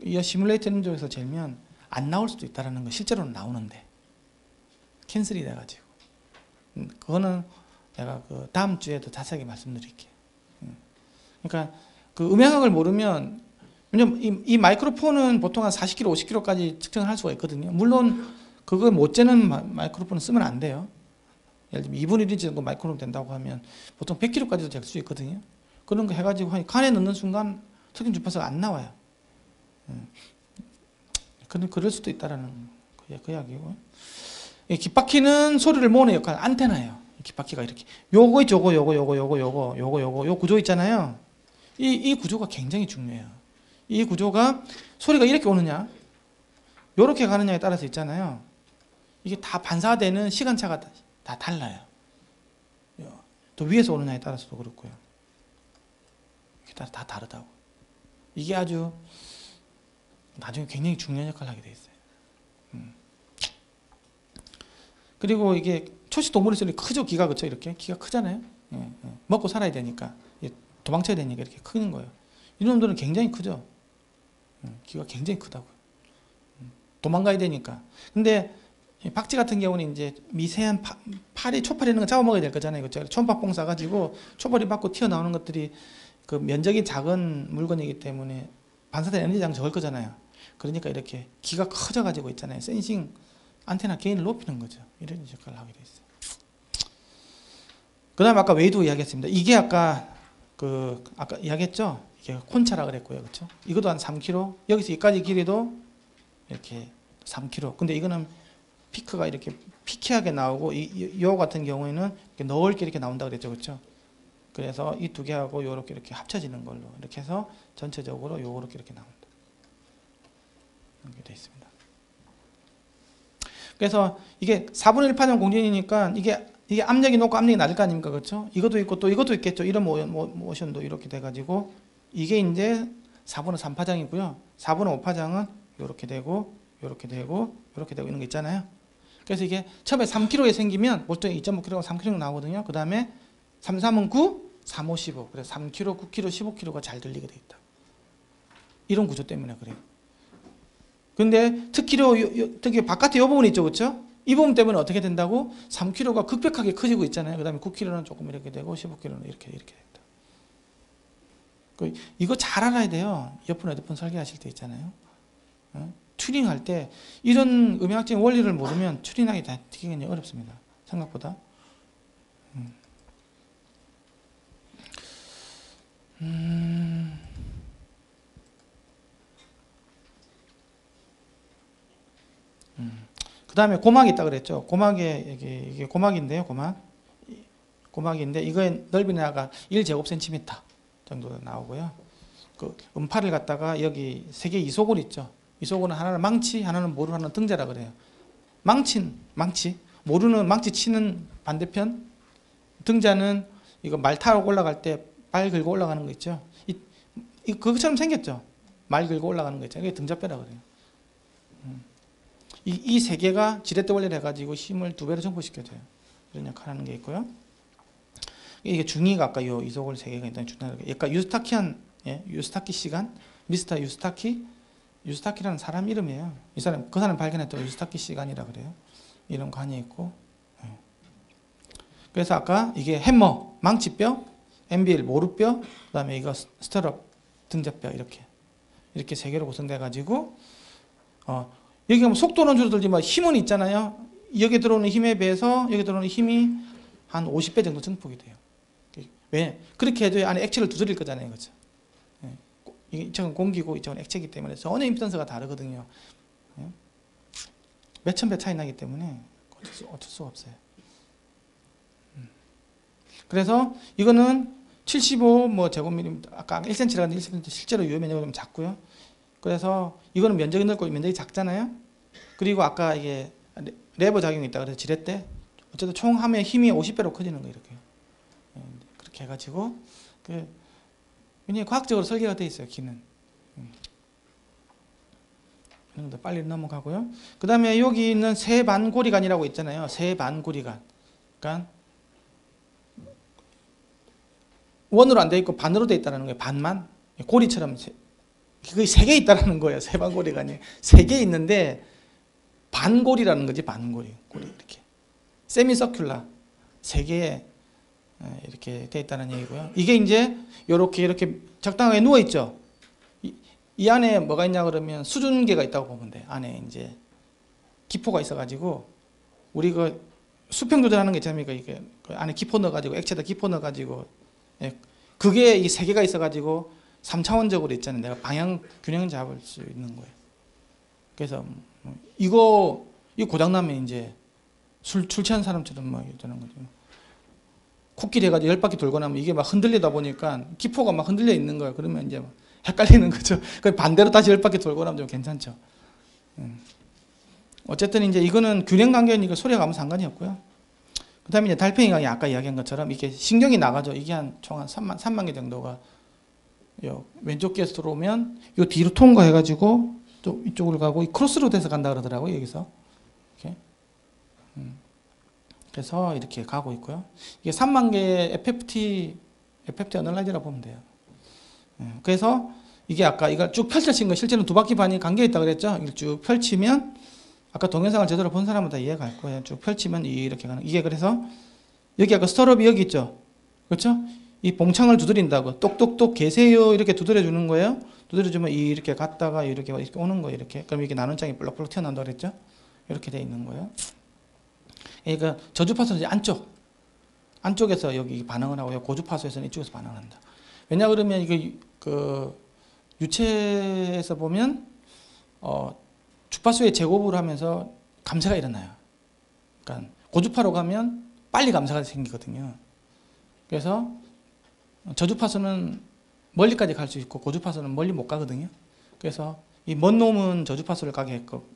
이 시뮬레이터 있는 쪽에서 재면 안 나올 수도 있다는 거 실제로는 나오는데 캔슬이 돼가지고 그거는 내가 그 다음 주에 더 자세하게 말씀드릴게요. 그러니까 그 음향학을 모르면 왜냐면 이 마이크로폰은 보통 한 40kg, 50kg까지 측정을 할 수가 있거든요. 물론 그걸 못 재는 마이크로폰은 쓰면 안 돼요. 예를 들면 2분의 1인치 정도 마이크로폰 된다고 하면 보통 100kg까지도 될 수 있거든요. 그런 거 해가지고 칸에 넣는 순간 특정 주파수가 안 나와요. 그럴 수도 있다라는 그 이야기고. 귓바퀴는 소리를 모으는 역할 안테나예요. 귓바퀴가 이렇게 요거 있죠, 요거 구조 있잖아요. 이 구조가 굉장히 중요해요. 이 구조가 소리가 이렇게 오느냐, 요렇게 가느냐에 따라서 있잖아요. 이게 다 반사되는 시간차가 다 달라요. 더 위에서 오느냐에 따라서도 그렇고요. 이게 다 다르다고. 이게 아주 나중에 굉장히 중요한 역할을 하게 돼 있어요. 그리고 이게 초식 동물의 소리 크죠? 귀가 그쵸? 이렇게 귀가 크잖아요. 먹고 살아야 되니까 도망쳐야 되니까 이렇게 크는 거예요. 이놈들은 굉장히 크죠. 귀가 굉장히 크다고요. 도망가야 되니까. 근데 박쥐 같은 경우는 이제 미세한 초파리 있는 거 잡아먹어야 될 거잖아요. 그렇죠? 초음파봉 쏴가지고 초벌이 받고 튀어나오는 것들이 그 면적이 작은 물건이기 때문에 반사된 에너지량 적을 거잖아요. 그러니까 이렇게 귀가 커져가지고 있잖아요. 센싱 안테나 게인을 높이는 거죠. 이런 역할을 하게 돼 있어요. 그 다음 아까 웨이도 이야기했습니다. 이게 아까 이야기했죠? 이게 콘차라 그랬고요. 그렇죠? 이것도 한 3km. 여기서 여기까지 길이도 이렇게 3km. 근데 이거는 피크가 이렇게 피키하게 나오고 요 같은 경우에는 이렇게 넓게 이렇게 나온다 그랬죠. 그렇죠? 그래서 이 두 개하고 요렇게 이렇게 합쳐지는 걸로 이렇게 해서 전체적으로 요렇게 이렇게 나온다. 이렇게 돼 있습니다. 그래서 이게 4분의 1 파장 공전이니까 이게 압력이 높고 압력이 낮을 거 아닙니까? 그렇죠? 이것도 있고 또 이것도 있겠죠. 이런 모션도 이렇게 돼가지고 이게 이제 4분의 3 파장이고요. 4분의 5 파장은 이렇게 되고 이렇게 되고 이렇게 되고 이런 거 있잖아요. 그래서 이게 처음에 3kg에 생기면 보통 2.5kg가 3kg 나오거든요. 그 다음에 3, 3은 9, 3, 5, 15. 그래서 3kg, 9kg, 15kg가 잘 들리게 돼 있다. 이런 구조 때문에 그래요. 근데 특히 바깥에 이 부분 있죠, 그렇죠? 이 부분 때문에 어떻게 된다고? 3kg가 급격하게 커지고 있잖아요. 그 다음에 9kg는 조금 이렇게 되고 15kg는 이렇게 된다. 이거 잘 알아야 돼요. 옆분 헤드폰 설계하실 때 있잖아요. 튜닝할 때 이런 음향적인 원리를 모르면 튜닝하기 되게 굉장히 어렵습니다. 생각보다. 그 다음에 고막이 있다 그랬죠. 고막에 이게 고막인데요. 고막인데 이거의 넓이는 아까 1제곱cm 정도 나오고요. 그 음파를 갖다가 여기 세 개 이소골 있죠. 이소골은 하나는 망치, 하나는 모루, 하나는 등자라 그래요. 망치, 모루는 망치 치는 반대편, 등자는 이거 말 타고 올라갈 때 발 긁고 올라가는 거 있죠. 그것처럼 생겼죠. 말 긁고 올라가는 거 있죠. 이게 등자뼈라 그래요. 이 세 개가 지렛대 원리를 해가지고 힘을 2배로 증폭시켜줘요. 이런 역할을 하는 게 있고요. 이게 중위가 아까 요 이소골 세 개가 일단 준다는 게, 약간 유스타키 시간, 미스터 유스타키라는 사람 이름이에요. 그 사람 발견했던 유스타키 시간이라 그래요. 이런 관이 있고. 그래서 아까 이게 해머, 망치뼈, MBL 모루뼈, 그다음에 이거 스터럽 등자뼈 이렇게 세 개로 구성돼 가지고 여기 가면 속도는 줄어들지만 힘은 있잖아요. 여기 들어오는 힘에 비해서 여기 들어오는 힘이 한 50배 정도 증폭이 돼요. 왜? 그렇게 해도 안에 액체를 두드릴 거잖아요. 그렇죠? 이쪽은 공기고 이쪽은 액체이기 때문에 전혀 임피던스가 다르거든요. 몇천 배 차이 나기 때문에 어쩔 수가 없어요. 그래서 이거는 75 제곱밀리미터, 아까 1cm라는 1cm 실제로 유효 면적은 좀 작고요. 그래서 이거는 면적이 넓고 면적이 작잖아요. 그리고 아까 이게 레버 작용이 있다 그래서 지렛대 어쨌든 총 함의 힘이 50배로 커지는 거예요. 이렇게 그렇게 해가지고 굉장히 과학적으로 설계가 돼 있어요. 귀는 이런 것도 빨리 넘어가고요. 그 다음에 여기 있는 세반고리관이라고 있잖아요. 세반고리관. 그러니까 원으로 안 돼 있고 반으로 돼 있다는 거예요. 반만. 고리처럼 그게 3개 있다는 거예요. 세반고리관이 3개 있는데 반고리라는 거지. 반고리. 고리 이렇게. 세미서큘라 3개에 이렇게 돼 있다는 얘기고요. 이게 이제 이렇게 적당하게 누워 있죠. 이 안에 뭐가 있냐 그러면 수증기가 있다고 보면 돼요. 안에 이제 기포가 있어가지고 우리 그 수평 조절하는 게 있잖아요. 이게 그 안에 기포 넣어가지고 액체에다 기포 넣어가지고 그게 이 3개가 있어가지고 3차원적으로 있잖아요. 내가 방향 균형 잡을 수 있는 거예요. 그래서 이거 고장나면 이제 술 취한 사람처럼 막 이러는 거죠. 코끼리 해가지고 10바퀴 돌고 나면 이게 막 흔들리다 보니까 기포가 막 흔들려 있는 거예요. 그러면 이제 헷갈리는 거죠. 반대로 다시 10바퀴 돌고 나면 좀 괜찮죠. 어쨌든 이제 이거는 균형 간격이니까 소리가 아무 상관이 없고요. 그 다음에 이제 달팽이관이 아까 이야기한 것처럼 이게 신경이 나가죠. 이게 총 한 3만 개 정도가 요 왼쪽 귀에서 들어오면 요 뒤로 통과해가지고 또 이쪽으로 가고 크로스로 돼서 간다 그러더라고요. 여기서. 이렇게. 그래서 이렇게 가고 있고요. 이게 3만 개의 FFT 어널라이저라고 보면 돼요. 그래서 이게 아까 이걸 쭉 펼쳐진 거 실제로 2바퀴 반이 간격이 있다고 그랬죠. 이걸 쭉 펼치면 아까 동영상을 제대로 본 사람은 다 이해가 갈 거예요. 쭉 펼치면 이렇게 가는. 이게 그래서 여기 아까 스터럽이 여기 있죠. 그렇죠? 이 봉창을 두드린다고 똑똑똑 계세요 이렇게 두드려 주는 거예요. 두드려 주면 이렇게 갔다가 이렇게 오는 거예요. 이렇게. 그럼 이게 나눈 장이 볼록볼록 튀어나온다고 그랬죠. 이렇게 돼 있는 거예요. 그러니까 저주파수는 이제 안쪽에서 여기 반응을 하고요. 고주파수에서는 이쪽에서 반응을 한다. 왜냐 그러면 이게 그 유체에서 보면 주파수의 제곱을 하면서 감쇄가 일어나요. 그러니까 고주파로 가면 빨리 감쇄가 생기거든요. 그래서 저주파수는 멀리까지 갈 수 있고 고주파수는 멀리 못 가거든요. 그래서 이 먼 놈은 저주파수를 가게 했고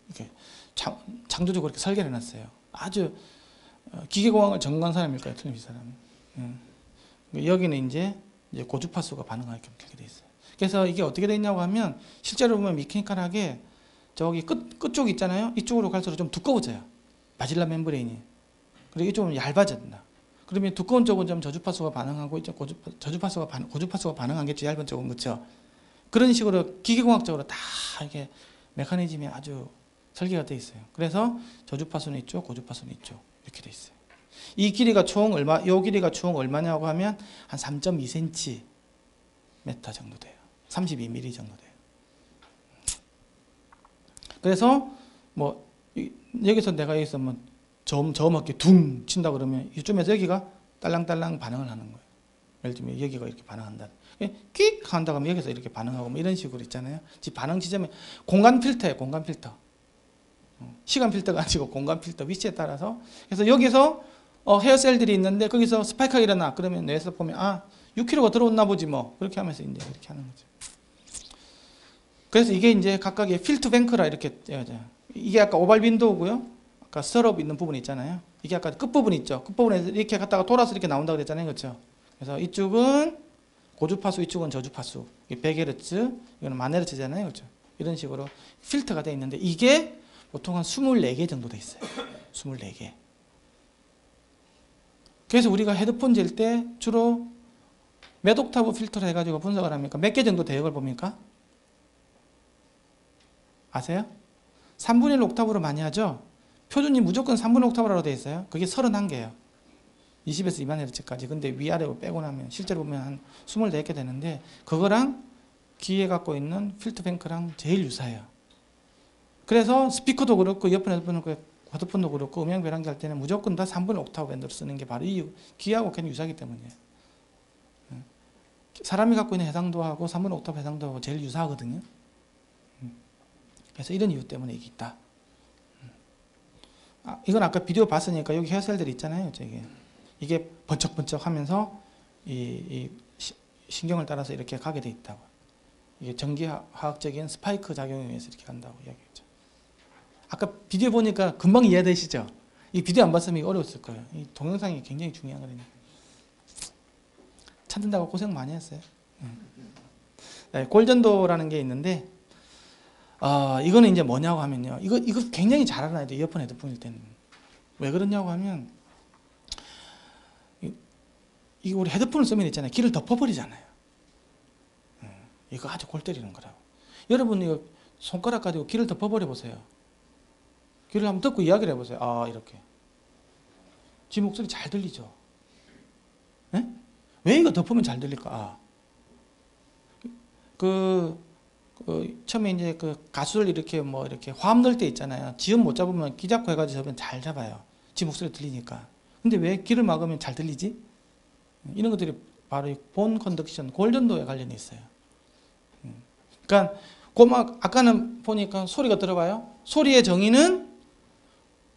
이렇게 창조적으로 이렇게 설계를 해놨어요. 아주 기계공학을 전공한 사람일 거예요. 틀림없이 사람. 여기는 이제 고주파수가 반응하게 돼 있어요. 그래서 이게 어떻게 돼 있냐고 하면 실제로 보면 미케니컬하게 저기 끝쪽 있잖아요. 이쪽으로 갈수록 좀 두꺼워져요. 바질라 멤브레인이. 그리고 이쪽은 얇아진다. 그러면 두꺼운 쪽은 좀 저주파수가 반응하고 이제 고주파수가 반응하겠죠. 얇은 쪽은 그렇죠. 그런 식으로 기계공학적으로 다 이게 메커니즘이 아주 설계가 돼 있어요. 그래서 저주파수는 있죠, 고주파수는 있죠. 이렇게 돼 있어요. 이 길이가 총 얼마냐고 하면 한 3.2cm 정도 돼요. 32mm 정도 돼요. 그래서 뭐 여기서 내가 여기서 뭐 저음악기 둥 친다 그러면 이쯤에서 여기가 딸랑딸랑 반응을 하는 거예요. 예를 들면 여기가 이렇게 반응한다. 끽 한다 그러면 여기서 이렇게 반응하고 뭐 이런 식으로 있잖아요. 반응 지점에 공간 필터예요. 공간 필터. 시간 필터가 아니고 공간 필터 위치에 따라서. 그래서 여기서 헤어셀들이 있는데 거기서 스파이크가 일어나. 그러면 뇌에서 보면 6kg가 들어왔나 보지 뭐. 그렇게 하면서 이제 이렇게 하는 거죠. 그래서 이게 이제 각각의 필드 뱅크라 이렇게 떼어져요. 이게 아까 오발 윈도우고요. 아까 스터럽 있는 부분 있잖아요. 이게 아까 끝부분 있죠. 끝부분에서 이렇게 갔다가 돌아서 이렇게 나온다고 그랬잖아요. 그렇죠? 그래서 이쪽은 고주파수, 이쪽은 저주파수. 이게 100Hz, 이거는 1000Hz잖아요. 그렇죠? 이런 식으로 필터가 되어 있는데 이게 보통 한 24개 정도 돼 있어요. 24개. 그래서 우리가 헤드폰 잴 때 주로 몇 옥타브 필터를 해가지고 분석을 합니까? 몇 개 정도 대역을 봅니까? 아세요? 3분의 1 옥타브로 많이 하죠? 표준이 무조건 3분의 1 옥타브라고 되어 있어요. 그게 31개예요. 20에서 2만헤르츠까지. 근데 위아래로 빼고 나면 실제로 보면 한 24개 되는데 그거랑 귀에 갖고 있는 필터 뱅크랑 제일 유사해요. 그래서 스피커도 그렇고 이어폰도 그렇고 헤드폰도 그렇고 음향 변환기 할 때는 무조건 다 3분의 1 옥타브 밴드를 쓰는 게 바로 이 귀하고 걔는 유사하기 때문이에요. 사람이 갖고 있는 해상도하고 3분의 1 옥타브 해상도하고 제일 유사하거든요. 그래서 이런 이유 때문에 이게 있다. 이건 아까 비디오 봤으니까 여기 헤어셀들이 있잖아요. 이게 번쩍번쩍 하면서 이 신경을 따라서 이렇게 가게 돼 있다고. 이게 전기화학적인 스파이크 작용에 의해서 이렇게 간다고 이야기했죠. 아까 비디오 보니까 금방 이해되시죠? 이 비디오 안 봤으면 어려웠을 거예요. 이 동영상이 굉장히 중요한 거니까. 찾는다고 고생 많이 했어요. 골전도라는 게 있는데 이거는 이제 뭐냐고 하면요. 이거 굉장히 잘 알아야 돼요. 이어폰 헤드폰일 때는. 왜 그러냐고 하면 이거 우리 헤드폰을 쓰면 있잖아요. 귀를 덮어버리잖아요. 이거 아주 골 때리는 거라고. 여러분 이거 손가락 가지고 귀를 덮어버려 보세요. 귀를 한번 덮고 이야기를 해보세요. 이렇게. 지 목소리 잘 들리죠? 네? 왜 이거 덮으면 잘 들릴까? 처음에 이제 가수들 이렇게 이렇게 화음 넣을 때 있잖아요. 지음 못 잡으면 귀 잡고 해가지고 잡으면 잘 잡아요. 지 목소리 들리니까. 근데 왜 귀를 막으면 잘 들리지? 이런 것들이 바로 이 본 컨덕션, 골전도에 관련이 있어요. 그러니까 고막 아까는 보니까 소리가 들어봐요. 소리의 정의는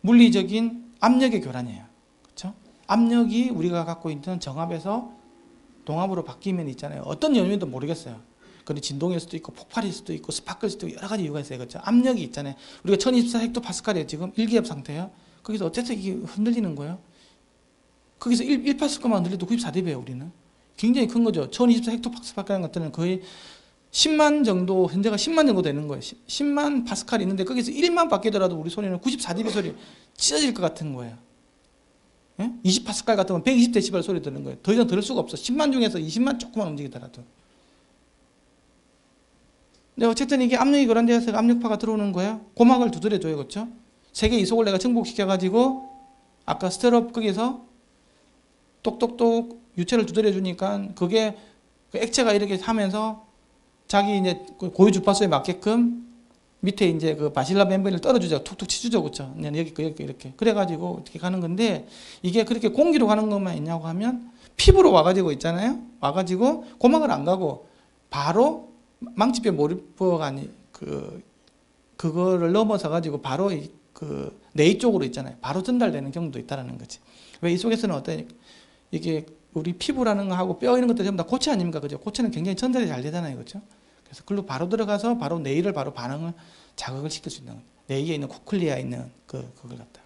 물리적인 압력의 교란이에요. 그렇죠? 압력이 우리가 갖고 있는 정압에서 동압으로 바뀌면 있잖아요. 어떤 연유인도 모르겠어요. 근데 진동일 수도 있고 폭발일 수도 있고 스파클일 수도 있고 여러 가지 이유가 있어요. 그렇죠? 압력이 있잖아요. 우리가 1024헥토파스칼이에요. 지금 1기압 상태예요. 거기서 어째서 이게 흔들리는 거예요? 거기서 1파스칼만 흔들려도 94dB예요. 우리는. 굉장히 큰 거죠. 1024헥토파스칼 같은 거의 10만 정도, 현재가 10만 정도 되는 거예요. 10만 파스칼이 있는데 거기서 1만 바뀌더라도 우리 소리는 94dB 소리 찢어질 것 같은 거예요. 예? 20파스칼 같으면 120dB 소리 들는 거예요. 더 이상 들을 수가 없어. 10만 중에서 20만 조금만 움직이더라도. 근데 어쨌든 이게 압력이 교란되어서 압력파가 들어오는 거예요. 고막을 두드려줘요. 그렇죠? 세계 이속을 내가 정복시켜가지고 아까 스테레오 거기서 똑똑똑 유체를 두드려주니까 그게 그 액체가 이렇게 하면서 자기 이제 고유 주파수에 맞게끔 밑에 이제 그 바실라 멤브레인을 떨어주죠. 툭툭 치주죠. 그렇죠? 여기 이렇게. 그래가지고 어떻게 가는 건데 이게 그렇게 공기로 가는 것만 있냐고 하면 피부로 와가지고 있잖아요. 와가지고 고막을 안 가고 바로 망치뼈 몰입부가 그거를 넘어서 가지고 바로 그 뇌 쪽으로 있잖아요. 바로 전달되는 경우도 있다라는 거지. 왜 이 속에서는 어떤 이게 우리 피부라는 거하고 뼈 이런 것들 전부 다 고체 아닙니까? 그죠? 고체는 굉장히 전달이 잘 되잖아요. 그렇죠? 그래서 글로 바로 들어가서 바로 뇌를 바로 반응을 자극을 시킬 수 있는 거예요. 뇌에 있는 코클리아에 있는 그걸 갖다.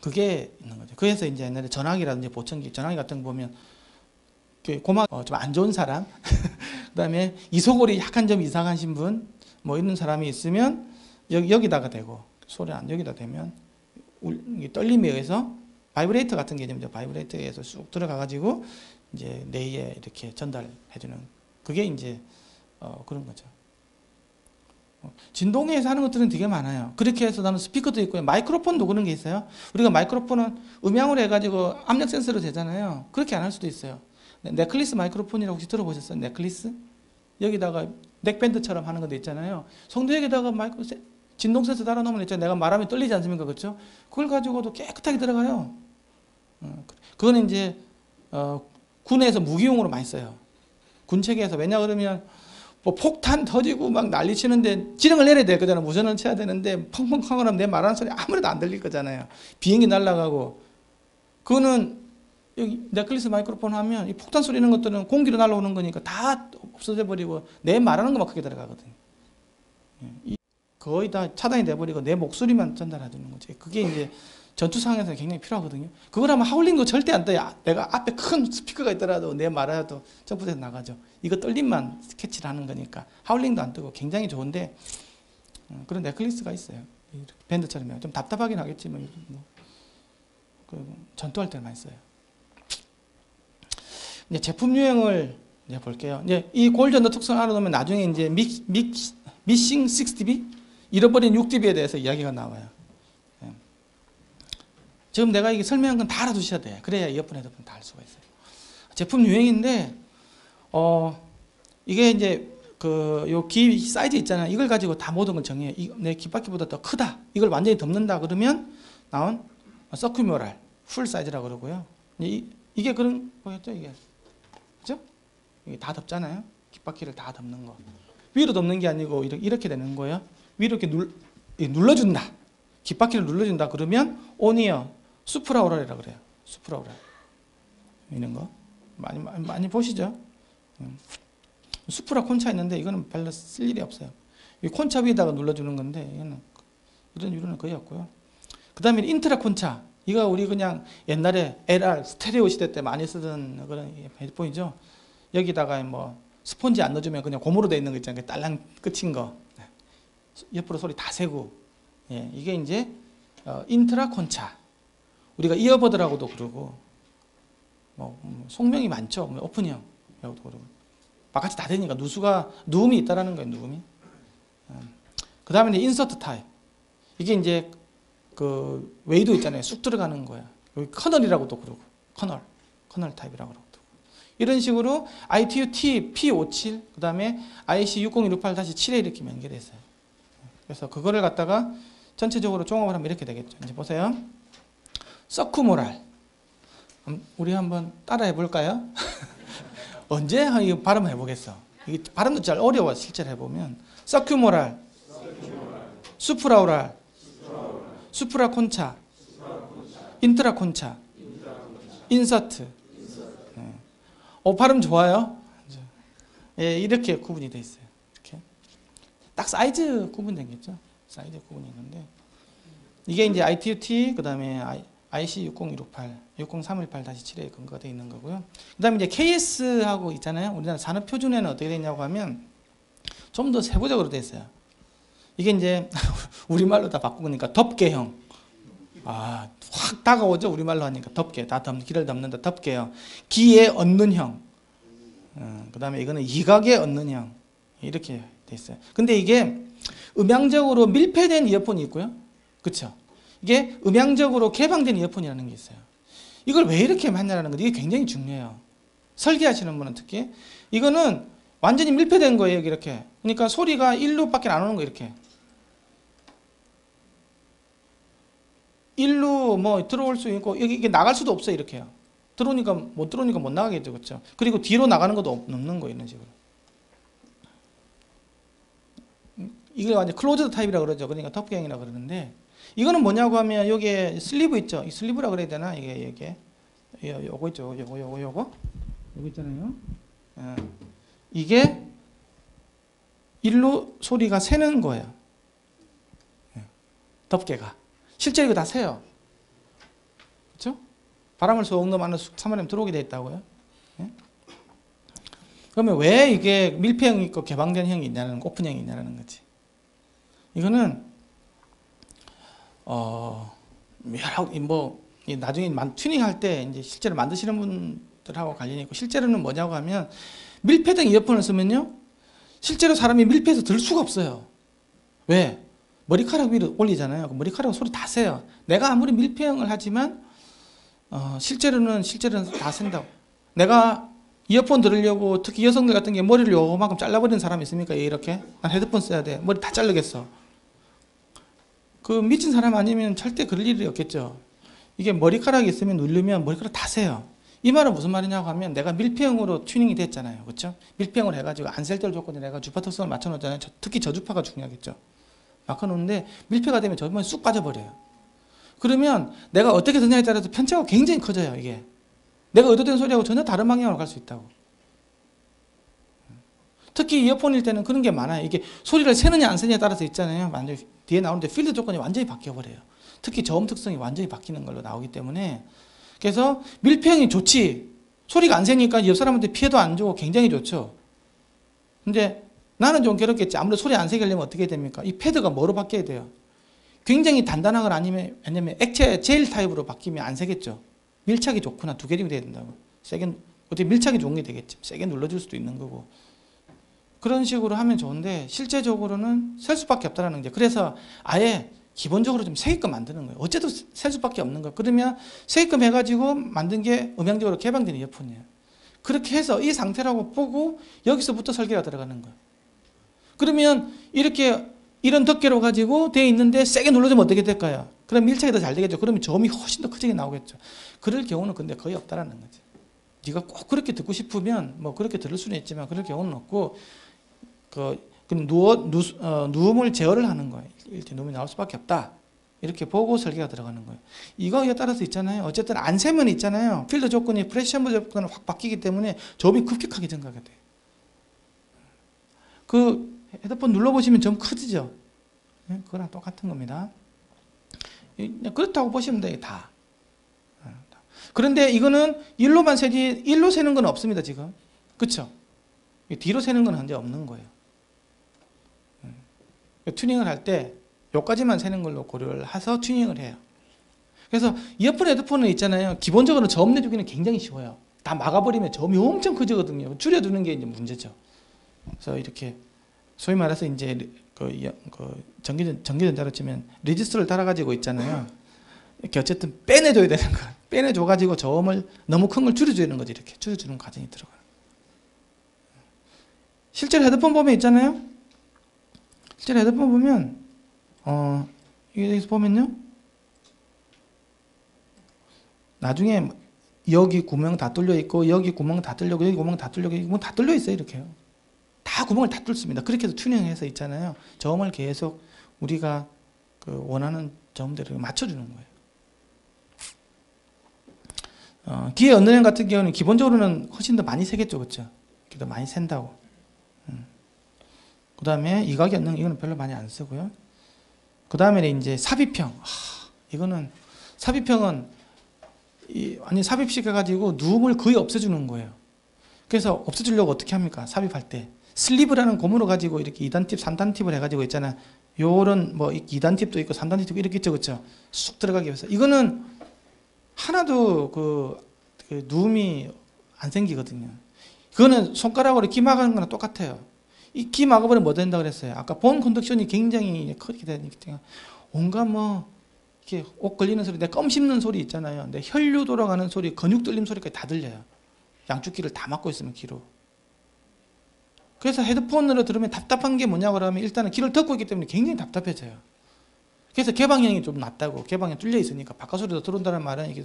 그게 있는 거죠. 그래서 이제 옛날에 전화기라든지 보청기, 전화기 같은 거 보면 고막 좀 안 좋은 사람, 그다음에 이소골이 약간 좀 이상하신 분, 이런 사람이 있으면 여기다가 대고 소리 안 여기다 대면 떨림에 의해서 바이브레이터 같은 개념이죠. 바이브레이터에 의해서 쑥 들어가가지고 이제 뇌에 이렇게 전달해주는 그게 이제 그런 거죠. 진동에서 하는 것들은 되게 많아요. 그렇게 해서 나는 스피커도 있고요. 마이크로폰도 그런 게 있어요. 우리가 마이크로폰은 음향으로 해가지고 압력 센서로 되잖아요. 그렇게 안 할 수도 있어요. 넥클리스 마이크로폰이라고 혹시 들어보셨어요? 넥클리스? 여기다가 넥밴드처럼 하는 것도 있잖아요. 성도역에다가 진동 센서 달아놓으면 있잖아요. 내가 말하면 떨리지 않습니까? 그렇죠? 그걸 가지고도 깨끗하게 들어가요. 그거는 이제 군에서 무기용으로 많이 써요. 군체계에서. 왜냐 그러면 폭탄 터지고 막 난리 치는데 지령을 내려야 될 거잖아요. 무전을 쳐야 되는데 펑펑 하면 내 말하는 소리 아무래도 안 들릴 거잖아요. 비행기 날아가고. 그거는 여기 넥클리스 마이크로폰 하면 이 폭탄 소리 있는 것들은 공기로 날아오는 거니까 다 없어져 버리고 내 말하는 것만 크게 들어가거든요. 거의 다 차단이 돼버리고 내 목소리만 전달해 주는 거지. 그게 이제 전투 상황에서 굉장히 필요하거든요. 그걸 하면 하울링도 절대 안 떠요. 내가 앞에 큰 스피커가 있더라도 내 말해도 점프돼서 나가죠. 이거 떨림만 캐치를 하는 거니까 하울링도 안 뜨고 굉장히 좋은데 그런 넥클리스가 있어요. 밴드처럼 좀 답답하긴 하겠지만 전투할 때 많이 써요. 이제 제품 유형을 이제 볼게요. 이제 이 골전도 특성을 알아놓으면 나중에 이제 미싱 6dB, 잃어버린 6dB에 대해서 이야기가 나와요. 지금 내가 이게 설명한 건 다 알아두셔야 돼요. 그래야 이어폰 헤드폰 다 알 수가 있어요. 제품 유형인데 이게 이제 요 귀 사이즈 있잖아요. 이걸 가지고 다 모든 걸 정해요. 내 귓바퀴보다 더 크다. 이걸 완전히 덮는다 그러면 나온 서큐모랄 풀 사이즈라고 그러고요. 이게 그런 거였죠, 이게. 그죠? 이게 다 덮잖아요. 귓바퀴를 다 덮는 거. 위로 덮는 게 아니고 이렇게 되는 거예요. 위로 이렇게 눌러준다. 귓바퀴를 눌러준다 그러면 오니어 수프라오랄이라고 그래요. 수프라오랄. 이런 거 많이 보시죠. 수프라 콘차 있는데 이거는 별로 쓸 일이 없어요. 이 콘차 위에다가 눌러주는 건데 이거는 이런 유료는 거의 없고요. 그 다음에 인트라 콘차. 이거 우리 그냥 옛날에 LR 스테레오 시대 때 많이 쓰던 그런 헤드폰이죠. 여기다가 스폰지 안 넣어주면 그냥 고무로 돼 있는 거 있잖아요. 딸랑 끝인 거. 옆으로 소리 다 세고. 예, 이게 이제 인트라 콘차. 우리가 이어버드라고도 그러고, 속명이 많죠. 오픈형이라고도 그러고. 바깥이 다 되니까 누움이 있다라는 거예요. 누움이. 그 다음에 이제 인서트 타입. 이게 이제 그 웨이도 있잖아요. 쑥 들어가는 거야. 여기 커널이라고도 그러고, 커널 타입이라고 그러고. 이런 식으로 ITU-T P57, 그 다음에 IC60168-7에 이렇게 연결했어요. 그래서 그거를 갖다가 전체적으로 종합을 하면 이렇게 되겠죠. 이제 보세요. 서큐모랄. 우리 한번 따라 해볼까요? 언제 이 발음 해보겠어? 이게 발음도 잘 어려워, 실제로 해보면. 서큐모랄, 수프라오랄, 수프라콘차, 인트라콘차, 인서트. 발음 좋아요? 예, 이렇게 구분이 되어 있어요. 이렇게. 딱 사이즈 구분되겠죠? 사이즈 구분이 있는데. 이게 이제 ITU-T, 그 다음에 IC60168, 60318-7에 근거가 되어 있는 거고요. 그 다음에 이제 KS하고 있잖아요. 우리나라 산업표준에는 어떻게 되어 있냐고 하면 좀 더 세부적으로 되어 있어요. 이게 이제 우리말로 다 바꾸니까 덮개형. 확 다가오죠. 우리말로 하니까 덮개. 길을 덮는다. 덮개형. 기에 얻는 형. 그 다음에 이거는 이각에 얻는 형. 이렇게 돼 있어요. 근데 이게 음향적으로 밀폐된 이어폰이 있고요. 그쵸? 이게 음향적으로 개방된 이어폰이라는 게 있어요. 이걸 왜 이렇게 만나라는 건지 이게 굉장히 중요해요. 설계하시는 분은 특히. 이거는 완전히 밀폐된 거예요. 이렇게. 그러니까 소리가 1루밖에 안 오는 거 이렇게. 1루 들어올 수 있고 이게 나갈 수도 없어요. 이렇게요. 들어오니까 못 나가겠죠. 그렇죠? 그리고 뒤로 나가는 것도 없는 거예요. 이런 식으로. 이게 완전 클로즈드 타입이라고 그러죠. 그러니까 덮개형이라고 그러는데 이거는 뭐냐고 하면 여기에 슬리브 있죠. 이 슬리브라고 그래야 되나? 이게 요거 있죠. 요거 있잖아요. 이게 1루 소리가 새는 거예요. 덮개가. 실제로 이거 다 새요. 그렇죠? 바람을 쏙 넣으면 3mm 들어오게 돼 있다고요. 예? 그러면 왜 이게 밀폐형이 있고 개방된 형이 있냐는, 오픈형이 있냐는 거지. 이거는 나중에 튜닝할 때 이제 실제로 만드시는 분들하고 관련이 있고, 실제로는 뭐냐고 하면 밀폐된 이어폰을 쓰면요, 실제로 사람이 밀폐해서 들 수가 없어요. 왜? 머리카락 위로 올리잖아요. 머리카락 소리 다 새요. 내가 아무리 밀폐형을 하지만 실제로는 다 샌다고. 내가 이어폰 들으려고 특히 여성들 같은 게 머리를 요만큼 잘라버리는 사람이 있습니까? 이렇게 난 헤드폰 써야 돼. 머리 다 자르겠어. 그 미친 사람 아니면 절대 그럴 일이 없겠죠. 이게 머리카락이 있으면 누르면 머리카락 다 새요. 이 말은 무슨 말이냐고 하면 내가 밀폐형으로 튜닝이 됐잖아요. 그렇죠? 밀폐형을 해가지고 안 셀 때를 조건에 내가 주파 특성을 맞춰놓잖아요. 특히 저주파가 중요하겠죠. 바꿔놓는데 밀폐가 되면 저번에 쑥 빠져버려요. 그러면 내가 어떻게 듣냐에 따라서 편차가 굉장히 커져요. 이게 내가 의도된 소리하고 전혀 다른 방향으로 갈 수 있다고. 특히 이어폰일 때는 그런 게 많아요. 이게 소리를 새느냐 안 새느냐에 따라서 있잖아요. 완전히 뒤에 나오는데 필드 조건이 완전히 바뀌어버려요. 특히 저음 특성이 완전히 바뀌는 걸로 나오기 때문에. 그래서 밀폐형이 좋지. 소리가 안 새니까 옆 사람한테 피해도 안 주고 굉장히 좋죠. 근데 나는 좀 괴롭겠지. 아무래도 소리 안 새게 하려면 어떻게 됩니까? 이 패드가 뭐로 바뀌어야 돼요? 굉장히 단단하거나 아니면 액체 젤 타입으로 바뀌면 안 새겠죠. 밀착이 좋구나. 두 개림이 돼야 된다고. 세게, 어떻게 밀착이 좋은 게 되겠지. 세게 눌러줄 수도 있는 거고. 그런 식으로 하면 좋은데 실제적으로는 셀 수밖에 없다는 게. 그래서 아예 기본적으로 좀 세게끔 만드는 거예요. 어째도 셀 수밖에 없는 거예요. 그러면 세게끔 해가지고 만든 게 음향적으로 개방된 이어폰이에요. 그렇게 해서 이 상태라고 보고 여기서부터 설계가 들어가는 거예요. 그러면 이런 덮개로 가지고 돼 있는데 세게 눌러주면 어떻게 될까요? 그럼 밀착이 더 잘 되겠죠. 그러면 저음이 훨씬 더 커지게 나오겠죠. 그럴 경우는 근데 거의 없다라는 거지. 네가 꼭 그렇게 듣고 싶으면 그렇게 들을 수는 있지만 그럴 경우는 없고 누움을 제어를 하는 거예요. 이렇게 누움이 나올 수밖에 없다. 이렇게 보고 설계가 들어가는 거예요. 이거에 따라서 있잖아요. 어쨌든 안 세면 있잖아요. 필드 조건이 프레셔 조건이 확 바뀌기 때문에 저음이 급격하게 증가가 돼요. 그 헤드폰 눌러보시면 좀 커지죠. 그거랑 똑같은 겁니다. 그렇다고 보시면 돼요. 다. 그런데 이거는 일로 세는 건 없습니다. 지금. 그쵸? 뒤로 새는 건 현재 없는 거예요. 튜닝을 할 때 요까지만 새는 걸로 고려를 해서 튜닝을 해요. 그래서 이어폰, 헤드폰은 있잖아요. 기본적으로 저음 내주기는 굉장히 쉬워요. 다 막아버리면 저음이 엄청 커지거든요. 줄여두는 게 이제 문제죠. 그래서 이렇게 소위 말해서 이제 전기전자로 치면 레지스터를 달아가지고 있잖아요. 이렇게 어쨌든 빼내줘야 되는 거. 빼내줘가지고 저음을 너무 큰 걸 줄여주는 거지. 이렇게 줄여주는 과정이 들어가요. 실제로 헤드폰 보면 있잖아요. 실제로 헤드폰 보면 여기서 보면요. 나중에 여기 구멍 다 뚫려 있고 여기 구멍 다 뚫려고 여기 구멍 다 뚫려고 여기 구멍 다 뚫려 있어요. 이렇게요. 다 구멍을 다 뚫습니다. 그렇게 해서 튜닝해서 있잖아요. 저음을 계속 우리가 그 원하는 저음대로 맞춰주는 거예요. 기계 언더램 같은 경우는 기본적으로는 훨씬 더 많이 세겠죠, 그렇죠? 더 많이 센다고. 그 다음에 이각이 언더램 이거는 별로 많이 안 쓰고요. 그 다음에 이제 삽입형. 이거는 삽입형은 완전 삽입시켜가지고 누움을 거의 없애주는 거예요. 그래서 없애주려고 어떻게 합니까? 삽입할 때 슬리브라는 고무로 가지고 이렇게 2단 팁, 3단 팁을 해가지고 있잖아. 요런 뭐 2단 팁도 있고 3단 팁도 이렇게 있죠, 그렇죠? 쑥 들어가기 위해서 이거는 하나도 그 누움이 안 생기거든요. 그거는 손가락으로 기 막는 거랑 똑같아요. 이 기 막아버리면 뭐 된다 그랬어요? 아까 본 컨덕션이 굉장히 크게 되니까 온갖 뭐 이렇게 옷 걸리는 소리, 내 껌 씹는 소리 있잖아요. 내 혈류 돌아가는 소리, 근육 떨림 소리까지 다 들려요. 양쪽 귀를 다 막고 있으면 귀로. 그래서 헤드폰으로 들으면 답답한 게 뭐냐고 하면 일단은 귀를 덮고 있기 때문에 굉장히 답답해져요. 그래서 개방형이 좀 낫다고. 개방이 뚫려 있으니까 바깥 소리도 들어온다는 말은 이게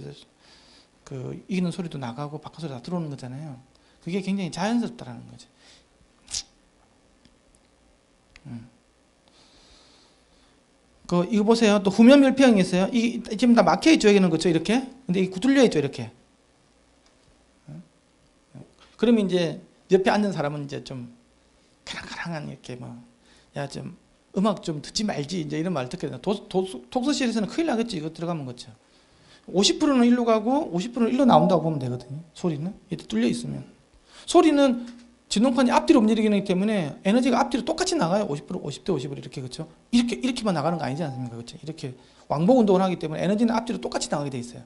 그 이기는 소리도 나가고 바깥 소리 다 들어오는 거잖아요. 그게 굉장히 자연스럽다라는 거죠. 이거 보세요. 또 후면 밀폐형이 있어요. 이 지금 다 막혀 있죠, 여기는 그렇죠, 이렇게. 근데 이 뚫려 있죠, 이렇게. 그러면 이제 옆에 앉은 사람은 이제 좀 가랑가랑한 이렇게 야 좀 음악 좀 듣지 말지 이제 이런 말 듣게 되나. 독서실에서는 큰일 나겠지, 이거 들어가면 그렇죠. 50%는 일로 가고 50%는 일로 나온다고 보면 되거든요. 소리는 이렇게 뚫려 있으면. 소리는 진동판이 앞뒤로 움직이기 때문에 에너지가 앞뒤로 똑같이 나가요. 50%, 50대 50으로 이렇게 그렇죠. 이렇게만 나가는 거 아니지 않습니까, 그렇죠? 이렇게 왕복 운동을 하기 때문에 에너지는 앞뒤로 똑같이 나가게 돼 있어요.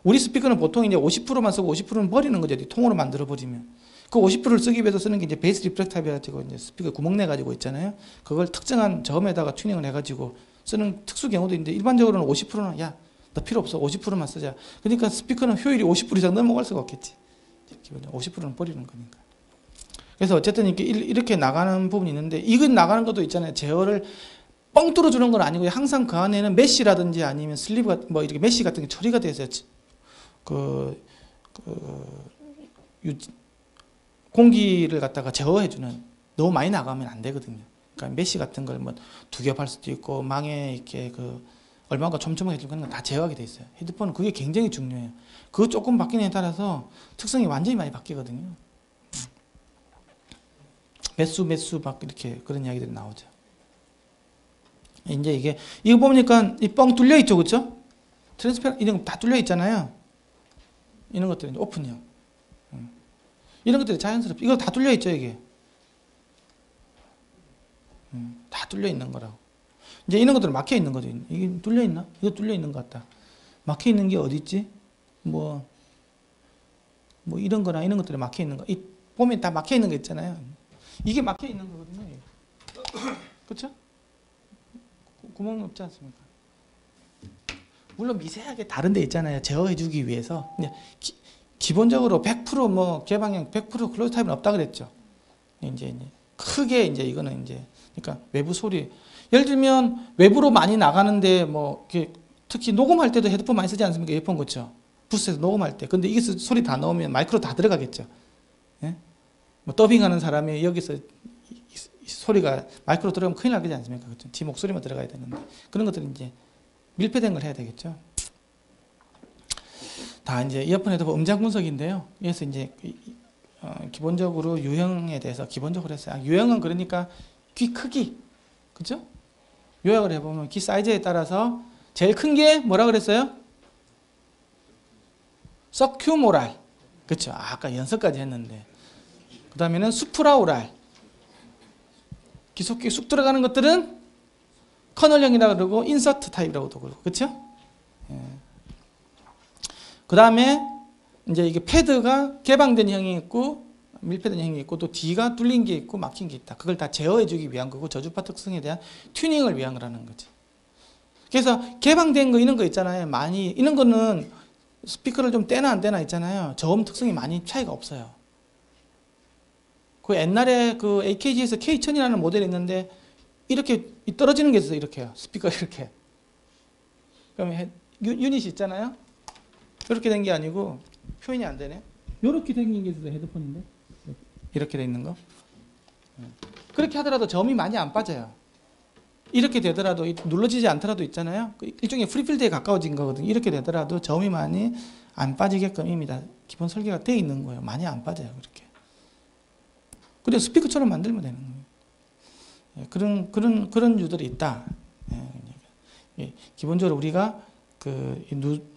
우리 스피커는 보통 이제 50%만 쓰고 50%는 버리는 거죠. 통으로 만들어 버리면. 그 50%를 쓰기 위해서 쓰는 게 이제 베이스 리프렉터라 가지고 이제 스피커 구멍 내 가지고 있잖아요. 그걸 특정한 저음에다가 튜닝을 해 가지고 쓰는 특수 경우도 있는데 일반적으로는 50%는 야, 너 필요 없어. 50%만 쓰자. 그러니까 스피커는 효율이 50% 이상 넘어갈 수가 없겠지. 50%는 버리는 거니까. 그래서 어쨌든 이렇게 나가는 부분이 있는데 이건 나가는 것도 있잖아요. 제어를 뻥 뚫어주는 건 아니고 항상 그 안에는 메쉬라든지 아니면 슬리브 뭐 이렇게 메쉬 같은 게 처리가 되어 있어요. 공기를 갖다가 제어해주는, 너무 많이 나가면 안 되거든요. 그러니까 메쉬 같은 걸 뭐 두 겹 할 수도 있고 망에 이렇게 얼마가 촘촘하게 해주는 건 다 제어하게 돼 있어요. 헤드폰은 그게 굉장히 중요해요. 그거 조금 바뀌느냐에 따라서 특성이 완전히 많이 바뀌거든요. 매수 막 이렇게 그런 이야기들이 나오죠. 이제 이거 보니까 이 뻥 뚫려 있죠, 그렇죠? 트랜스페런 이런 거 다 뚫려 있잖아요. 이런 것들은 오픈형. 이런 것들이 자연스럽죠. 이거 다 뚫려 있죠, 이게. 다 뚫려 있는 거라고. 이제 이런 것들은 막혀 있는 거죠. 이게 뚫려 있나? 이거 뚫려 있는 것 같다. 막혀 있는 게 어디 있지? 뭐 이런 거나 이런 것들이 막혀 있는 거. 보면 다 막혀 있는 거 있잖아요. 이게 막혀 있는 거거든요. 그렇죠? 구멍 없지 않습니까? 물론 미세하게 다른 데 있잖아요. 제어해주기 위해서. 기본적으로 100% 뭐 개방형 100% 클로즈 타입은 없다 그랬죠. 이제 크게 이제 이거는 이제 그러니까 외부 소리. 예를 들면 외부로 많이 나가는데 뭐 특히 녹음할 때도 헤드폰 많이 쓰지 않습니까? 이어폰 그렇죠. 부스에서 녹음할 때. 근데 이게 소리 다 넣으면 마이크로 다 들어가겠죠. 예? 뭐 더빙하는 사람이 여기서 소리가 마이크로 들어가면 큰일 나지 않습니까? 그렇죠? 지 목소리만 들어가야 되는데 그런 것들은 이제 밀폐된 걸 해야 되겠죠. 다 이제 이어폰 헤드폰 음장 분석인데요. 그래서 이제 기본적으로 유형에 대해서 기본적으로 했어요. 유형은 그러니까 귀 크기, 그렇죠? 요약을 해보면 귀 사이즈에 따라서 제일 큰 게 뭐라 그랬어요? 서큐모랄, 그렇죠? 아까 연습까지 했는데 그 다음에는 수프라오랄. 기속기 쑥 들어가는 것들은 커널형이라고 그러고 인서트 타입이라고도 그러고, 그렇죠? 그 다음에 이제 이게 패드가 개방된 형이 있고 밀폐된 형이 있고 또 뒤가 뚫린 게 있고 막힌 게 있다. 그걸 다 제어해주기 위한 거고 저주파 특성에 대한 튜닝을 위한 거라는 거지. 그래서 개방된 거 이런 거 있잖아요. 많이 이런 거는 스피커를 좀 떼나 안 떼나 있잖아요. 저음 특성이 많이 차이가 없어요. 그 옛날에 그 AKG에서 K1000이라는 모델이 있는데 이렇게 떨어지는 게 있어요. 이렇게요. 스피커 이렇게. 그러면 유닛이 있잖아요. 이렇게 된 게 아니고 표현이 안 되네. 이렇게 생긴 게 있어요. 헤드폰인데 이렇게 돼 있는 거. 그렇게 하더라도 저음이 많이 안 빠져요. 이렇게 되더라도 눌러지지 않더라도 있잖아요. 일종의 프리필드에 가까워진 거거든요. 이렇게 되더라도 저음이 많이 안 빠지게끔입니다. 기본 설계가 돼 있는 거예요. 많이 안 빠져요. 그렇게. 근데 스피커처럼 만들면 되는 거예요. 그런 유들이 있다. 기본적으로 우리가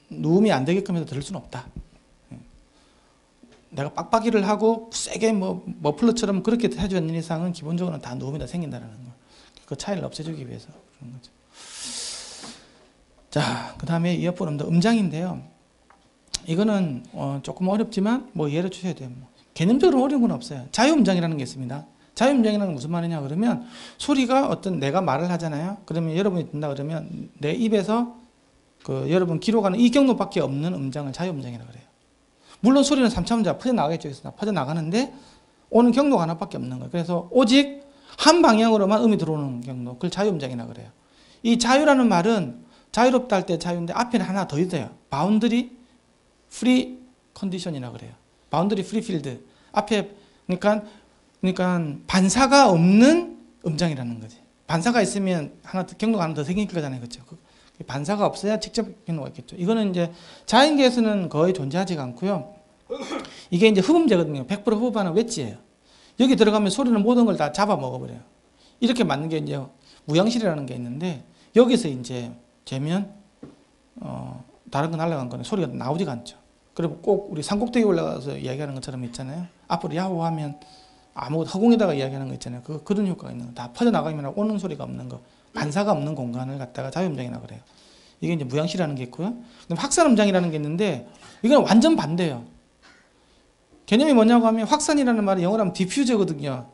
누움이 안 되게끔 해서 들을 수는 없다. 내가 빡빡이를 하고 세게 뭐 머플러처럼 그렇게 해주는 이상은 기본적으로는 다 누움이 다 생긴다는 거. 그 차이를 없애주기 위해서 그런 거죠. 자, 그 다음에 이어폰 음장인데요. 이거는 조금 어렵지만 뭐 예를 주셔야 돼요. 개념적으로 어려운 건 없어요. 자유음장이라는 게 있습니다. 자유음장이라는 건 무슨 말이냐 그러면 소리가 어떤 내가 말을 하잖아요. 그러면 여러분이 듣는다 그러면 내 입에서 여러분 기록하는 이 경로밖에 없는 음장을 자유음장이라고 그래요. 물론 소리는 3차원자 퍼져나가겠죠. 퍼져나가는데 오는 경로가 하나밖에 없는 거예요. 그래서 오직 한 방향으로만 음이 들어오는 경로, 그걸 자유음장이라고 그래요. 이 자유라는 말은 자유롭다 할 때 자유인데 앞에는 하나 더 있어요. 바운드리 프리 컨디션이라고 그래요. 바운드리 프리 필드. 앞에 그러니까 반사가 없는 음장이라는 거지. 반사가 있으면 경로가 하나 더 생길 거잖아요. 그렇죠? 반사가 없어야 직접 경로가 있겠죠. 이거는 이제 자연계에서는 거의 존재하지가 않고요. 이게 이제 흡음제거든요. 100% 흡음하는 웨지예요. 여기 들어가면 소리는 모든 걸 다 잡아 먹어버려요. 이렇게 맞는 게 이제 무향실이라는 게 있는데 여기서 이제 재면 다른 거 날아간 거는 소리가 나오지가 않죠. 그리고 꼭 우리 산꼭대기 올라가서 이야기하는 것처럼 있잖아요. 앞으로 야호하면 아무것도 허공에다가 이야기하는 거 있잖아요. 그런 효과가 있는 거. 다 퍼져나가면 오는 소리가 없는 거. 반사가 없는 공간을 갖다가 자유음장이라고 그래요. 이게 이제 무향실이라는 게 있고요. 그럼 확산음장이라는 게 있는데 이건 완전 반대예요. 개념이 뭐냐고 하면 확산이라는 말은 영어로 하면 디퓨저거든요.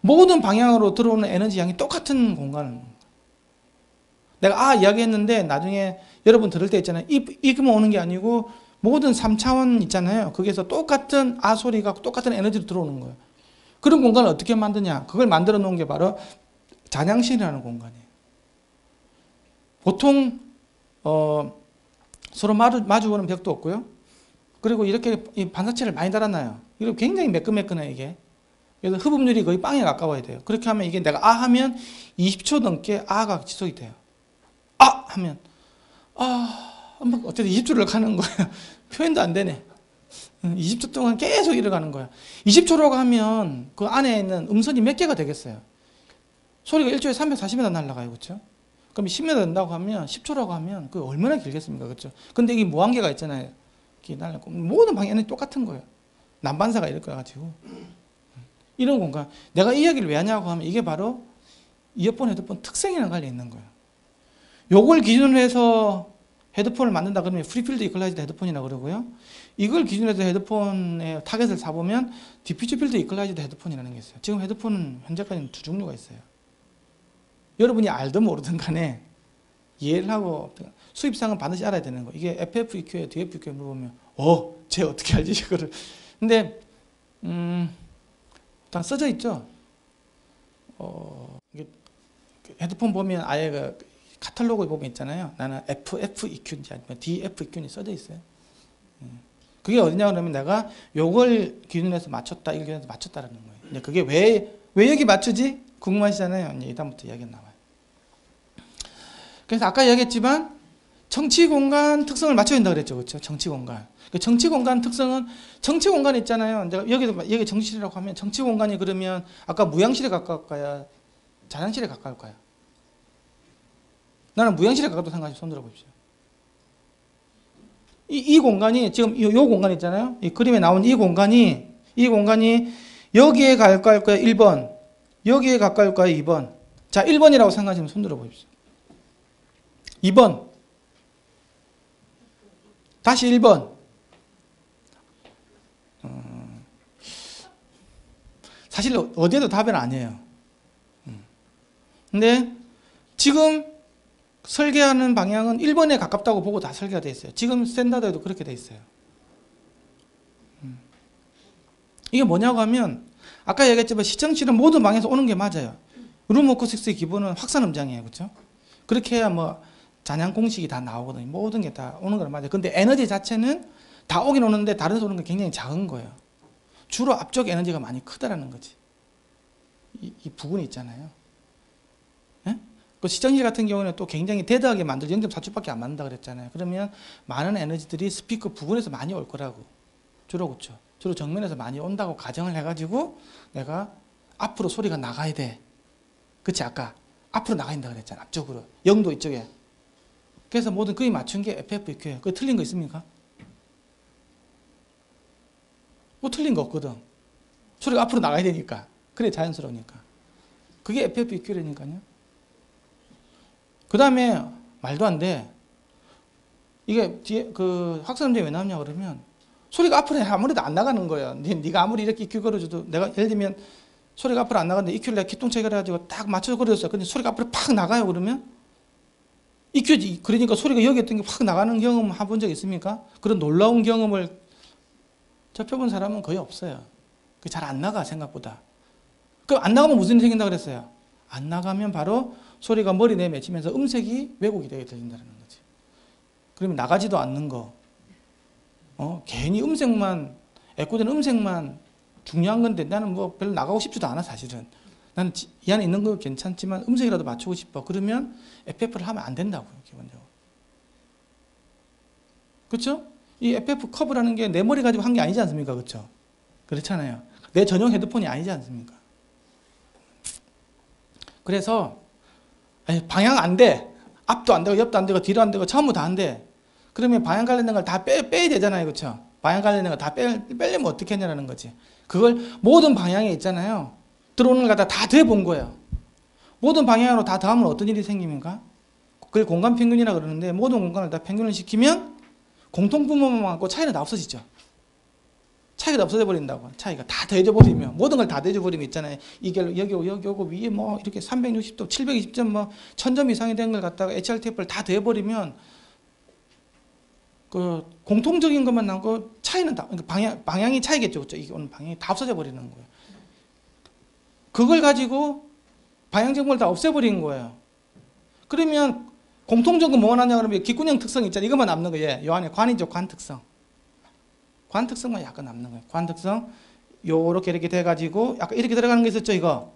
모든 방향으로 들어오는 에너지 양이 똑같은 공간을. 내가 이야기했는데 나중에 여러분 들을 때 있잖아요. 이그만 오는 게 아니고 모든 3차원 있잖아요. 거기에서 똑같은 소리가 똑같은 에너지로 들어오는 거예요. 그런 공간을 어떻게 만드냐. 그걸 만들어 놓은 게 바로 잔향실이라는 공간이에요. 보통 서로 마주보는 벽도 없고요. 그리고 이렇게 반사체를 많이 달아놔요. 이거 굉장히 매끈매끈해요, 이게. 그래서 흡음률이 거의 빵에 가까워야 돼요. 그렇게 하면 이게 내가 하면 20초 넘게 가 지속이 돼요. 하면 어쨌든 20초를 가는 거예요. 표현도 안 되네. 20초 동안 계속 이어가는 거예요. 20초라고 하면 그 안에 있는 음선이 몇 개가 되겠어요? 소리가 1초에 340m 날아가요. 그렇죠? 그럼 10m 된다고 하면 10초라고 하면 그 얼마나 길겠습니까? 그렇죠? 근데 이게 무한계가 있잖아요. 날라고 모든 방향이 똑같은 거예요. 난반사가 이럴 거 가지고 이런 공간. 내가 이 이야기를 왜 하냐고 하면 이게 바로 이어폰 헤드폰 특성이랑 관련 있는 거예요. 요걸 기준으로 해서 헤드폰을 만든다 그러면 프리필드 이퀄라이즈드 헤드폰이라고 그러고요. 이걸 기준으로 해서 헤드폰의 타겟을 사보면 디퓨저 필드 이퀄라이즈드 헤드폰이라는 게 있어요. 지금 헤드폰은 현재까지는 두 종류가 있어요. 여러분이 알든 모르든 간에 이해를 하고 수입상은 반드시 알아야 되는 거. 이게 FFEQ에 DFEQ에 물어보면 쟤 어떻게 알지 이거를. 근데 일단 써져 있죠. 이게 헤드폰 보면 아예 그 카탈로그에 보면 있잖아요. 나는 FFEQ인지 아니면 DFEQ인지 써져 있어요. 그게 어디냐 그러면 내가 요걸 기준으로 해서 맞췄다, 이걸 기준으로 해서 맞췄다라는 거예요. 근데 그게 왜 여기 맞추지? 궁금하시잖아요. 이제 이다음부터 이야기가 나와요. 그래서 아까 이야기했지만 정치 공간 특성을 맞춰야 된다고 그랬죠. 그렇죠? 정치 공간. 그 정치 공간 특성은 정치 공간 있잖아요. 내가 여기 정치실이라고 하면 정치 공간이 그러면 아까 무향실에 가까울까요? 잔향실에 가까울까요? 나는 무향실에 가깝다고 생각하시면 손 들어보십시오. 이 공간이 지금 요 공간 있잖아요. 이 그림에 나온 이 공간이 여기에 가까울 거야 1번. 여기에 가까울 거야 2번. 자, 1번이라고 생각하시면 손 들어 보십시오. 2번. 다시 1번. 사실 어디에도 답은 아니에요. 근데 지금 설계하는 방향은 1번에 가깝다고 보고 다 설계가 되어 있어요. 지금 스탠다드에도 그렇게 되어 있어요. 이게 뭐냐고 하면 아까 얘기했지만 시청실은 모든 방에서 오는 게 맞아요. 룸워크6의 기본은 확산 음장이에요. 그렇죠? 그렇게 해야 뭐 잔향 공식이 다 나오거든요. 모든 게 다 오는 거는 맞아요. 근데 에너지 자체는 다 오긴 오는데 다른 데서 오는 게 굉장히 작은 거예요. 주로 앞쪽 에너지가 많이 크다라는 거지. 이 부분이 있잖아요. 예? 그 시청실 같은 경우는 또 굉장히 데드하게 만들죠. 0.4초밖에 안 만든다 그랬잖아요. 그러면 많은 에너지들이 스피커 부분에서 많이 올 거라고. 주로 그렇죠. 주로 정면에서 많이 온다고 가정을 해가지고 내가 앞으로 소리가 나가야 돼. 그치? 아까 앞으로 나가야 된다 그랬잖아. 앞쪽으로. 영도 이쪽에. 그래서 모든 거의 맞춘 게 FFEQ예요. 그 틀린 거 있습니까? 뭐 틀린 거 없거든. 소리가 앞으로 나가야 되니까. 그래 자연스러우니까. 그게 FFEQ라니까요. 그 다음에 말도 안 돼. 이게 뒤에 그 확산음정이 왜 나오냐 그러면 소리가 앞으로 아무래도 안 나가는 거예요. 네가 아무리 이렇게 EQ 걸어줘도 내가 예를 들면 소리가 앞으로 안 나가는데 EQ를 내가 기통체결 해가지고 딱 맞춰서 걸어줬어요. 근데 소리가 앞으로 팍 나가요 그러면 EQ 그러니까 소리가 여기 있던 게 확 나가는 경험 해본 적 있습니까? 그런 놀라운 경험을 접해본 사람은 거의 없어요. 잘 안 나가 생각보다. 그럼 안 나가면 무슨 일이 생긴다 그랬어요? 안 나가면 바로 소리가 머리 내에 맺히면서 음색이 왜곡이 되게 들린다는 거지. 그러면 나가지도 않는 거. 괜히 음색만, 애꿎은 음색만 중요한 건데 나는 뭐 별로 나가고 싶지도 않아 사실은. 나는 이 안에 있는 거 괜찮지만 음색이라도 맞추고 싶어. 그러면 FF를 하면 안 된다고요, 기본적으로. 그렇죠? 이 FF 커브라는 게 내 머리 가지고 한 게 아니지 않습니까? 그렇죠? 그렇잖아요. 내 전용 헤드폰이 아니지 않습니까? 그래서 방향 안 돼. 앞도 안 되고 옆도 안 되고 뒤로 안 되고 전부 다 안 돼. 그러면 방향 관련된 걸 다 빼야 되잖아요. 그렇죠? 방향 관련된 걸 다 빼려면 어떻게 하냐는 거지. 그걸 모든 방향에 있잖아요. 들어오는 걸 갖다 다 대본 거예요. 모든 방향으로 다 더하면 어떤 일이 생깁니까? 그걸 공간 평균이라 그러는데 모든 공간을 다 평균을 시키면 공통분모만 갖고 차이는 다 없어지죠. 차이가 다 없어져 버린다고. 차이가 다 더해져 버리면 모든 걸 다 더해져 버리면 있잖아요. 이게 여기 오고 위에 뭐 이렇게 360도, 720점 뭐 1000점 이상이 된 걸 갖다가 HRTF를 다 더해 버리면 그 공통적인 것만 나오고 차이는 다 방향이 차이겠죠. 그렇죠? 이게 오는 방향이 다 없어져 버리는 거예요. 그걸 가지고 방향 정보를 다 없애버린 거예요. 그러면 공통적인 건 뭐가 나냐 그러면 기꾼형 특성 있잖아요. 이것만 남는 거예요. 요 안에 관이죠. 관 특성. 관 특성만 약간 남는 거예요. 관 특성 요렇게 이렇게 돼가지고 약간 이렇게 들어가는 게 있었죠. 이거.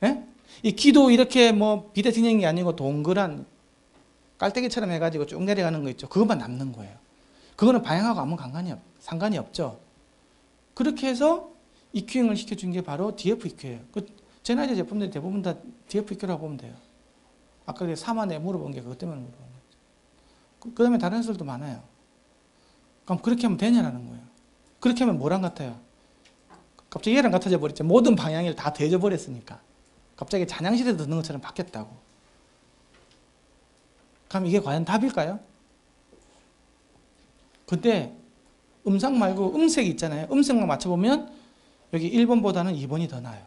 예? 이 기도 이렇게 뭐 비대칭형이 아니고 동그란 깔때기처럼 해가지고 쭉 내려가는 거 있죠. 그것만 남는 거예요. 그거는 방향하고 아무 상관이 없죠. 그렇게 해서 EQ형을 시켜준 게 바로 DF-EQ예요. 그 제나이저 제품들이 대부분 다 DF-EQ라고 보면 돼요. 아까 3안에 물어본 게 그것 때문에 물어본 거죠. 그 다음에 다른 해설도 많아요. 그럼 그렇게 하면 되냐라는 거예요. 그렇게 하면 뭐랑 같아요? 갑자기 얘랑 같아져 버렸죠. 모든 방향을 다 더해져 버렸으니까. 갑자기 잔향실에서 듣는 것처럼 바뀌었다고. 그럼 이게 과연 답일까요? 근데 음상 말고 음색이 있잖아요. 음색만 맞춰보면 여기 1번보다는 2번이 더 나아요.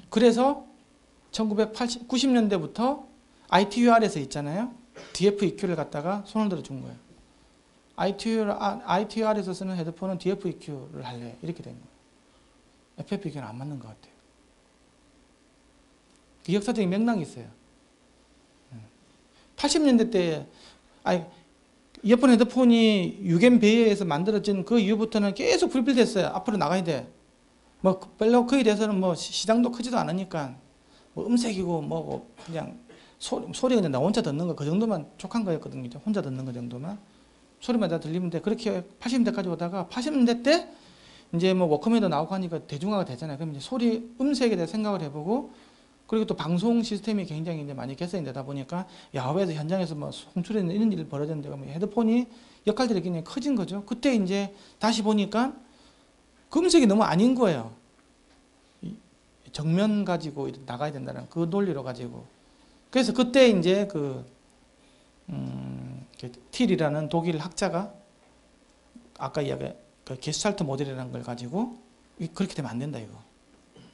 그래서 1990년대부터 ITUR에서 있잖아요. DF-EQ를 갖다가 손을 들어준 거예요. ITUR에서 쓰는 헤드폰은 DF-EQ를 할래. 이렇게 된 거예요. FF-EQ는 안 맞는 것 같아요. 그 역사적인 맥락이 있어요. 80년대 때 이어폰 헤드폰이 유겐 베이에서 만들어진 그 이후부터는 계속 불필됐어요. 앞으로 나가야 돼. 뭐 별로 거기에 대해서는 뭐 시장도 크지도 않으니까 뭐 음색이고 뭐 그냥 소리가 그냥 나 혼자 듣는 거 그 정도만 족한 거였거든요. 혼자 듣는 거 정도만 소리만 다 들리면 돼. 그렇게 80년대까지 오다가 80년대 때 이제 뭐 워크맨도 나오고 하니까 대중화가 되잖아요. 그럼 이제 소리 음색에 대해 생각을 해보고 그리고 또 방송 시스템이 굉장히 이제 많이 개선이 되다 보니까 야외에서 현장에서 뭐 송출에 이런 일이 벌어졌는데 헤드폰이 역할들이 굉장히 커진 거죠. 그때 이제 다시 보니까 검색이 너무 아닌 거예요. 정면 가지고 나가야 된다는 그 논리로 가지고. 그래서 그때 이제 틸이라는 독일 학자가 아까 이야기한 그 게슈탈트 모델이라는 걸 가지고 그렇게 되면 안 된다 이거.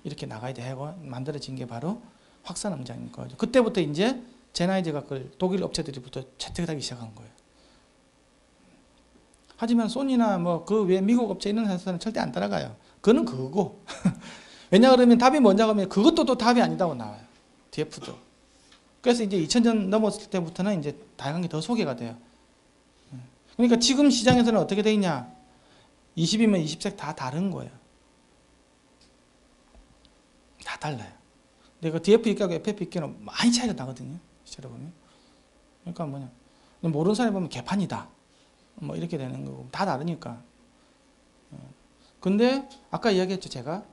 이렇게 나가야 돼 하고 만들어진 게 바로 확산 음장인 거죠. 그때부터 이제 제나이즈가 그걸 독일 업체들이부터 채택을 하기 시작한 거예요. 하지만 소니나 뭐 그 외 미국 업체 있는 회사는 절대 안 따라가요. 그거는 그거고. 왜냐 그러면 답이 뭐냐고 하면 그것도 또 답이 아니다고 나와요. DF도. 그래서 이제 2000년 넘었을 때부터는 이제 다양한 게 더 소개가 돼요. 그러니까 지금 시장에서는 어떻게 돼 있냐? 20이면 20색 다 다른 거예요. 다 달라요. 근데 그 DF 입기하고 FF 입기는 많이 차이가 나거든요. 실제로 보면. 그러니까 뭐냐? 모르는 사람이 보면 개판이다. 뭐 이렇게 되는 거고 다 다르니까. 근데 아까 이야기했죠 제가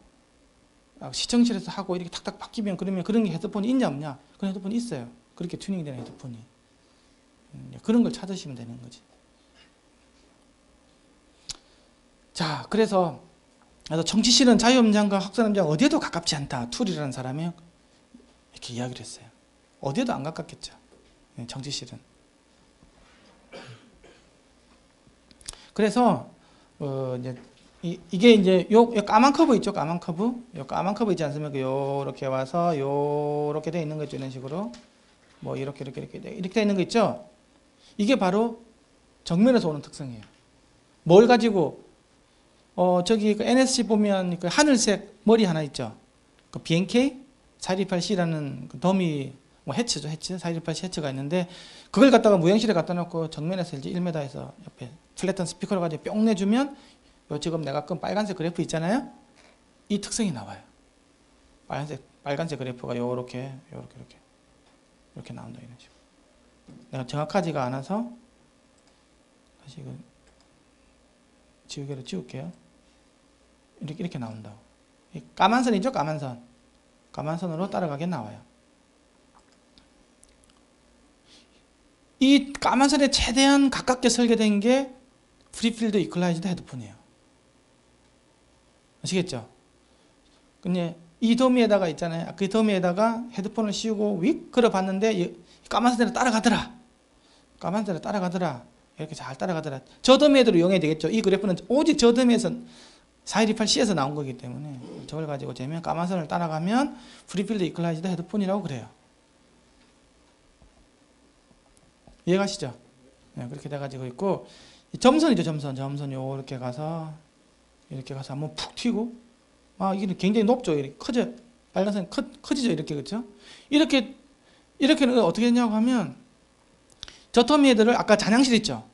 시청실에서 하고 이렇게 탁탁 바뀌면 그러면 그런 게 헤드폰이 있냐 없냐? 그런 헤드폰이 있어요. 그렇게 튜닝이 되는 헤드폰이. 그런 걸 찾으시면 되는 거지. 자, 그래서 정치실은 자유음장과 확산음장 어디에도 가깝지 않다. 툴이라는 사람이 이렇게 이야기를 했어요. 어디에도 안 가깝겠죠. 정치실은. 그래서 이제 이게 이제 요 까만 커브 있죠, 까만 커브. 요 까만 커브 있지 않습니까? 요렇게 와서 요렇게 돼 있는 거 있죠, 이런 식으로. 뭐 이렇게 돼 있는 거 있죠. 이게 바로 정면에서 오는 특성이에요. 뭘 가지고 저기 그 NSC 보면 그 하늘색 머리 하나 있죠. 그 BNK 4228C라는 그 더미 뭐 해치죠, 해치 4228C 해치가 있는데 그걸 갖다가 무형실에 갖다 놓고 정면에서 이제 1m에서 옆에 플랫한 스피커를 가지고 뿅 내주면 요 지금 내가 끈 빨간색 그래프 있잖아요. 이 특성이 나와요. 빨간색 그래프가 요렇게 이렇게 나온다 이런 식으로. 내가 정확하지가 않아서 다시 이거 지우개로 지울게요. 이렇게 나온다고. 이 까만 선이죠, 까만 선. 까만 선으로 따라가게 나와요. 이 까만 선에 최대한 가깝게 설계된 게 프리필드 이퀄라이즈드 헤드폰이에요. 아시겠죠? 근데 이 더미에다가 있잖아요. 그 더미에다가 헤드폰을 씌우고 윅 걸어봤는데 까만 선대로 따라가더라. 까만 선대로 따라가더라. 이렇게 잘 따라가더라. 저 더미에도 이용해야 되겠죠. 이 그래프는 오직 저 더미에서 4128C에서 나온 거기 때문에 저걸 가지고 재면 까만 선을 따라가면 프리필드 이퀄라이즈드 헤드폰이라고 그래요. 이해가시죠? 네, 그렇게 돼가지고 있고 점선이죠, 점선 요렇게 가서 한번 푹 튀고 이게 굉장히 높죠. 이렇게 커져 빨간선 커지죠, 이렇게 그렇죠? 이렇게는 어떻게 되냐고 하면 저 터미헤드를 아까 잔향실 있죠.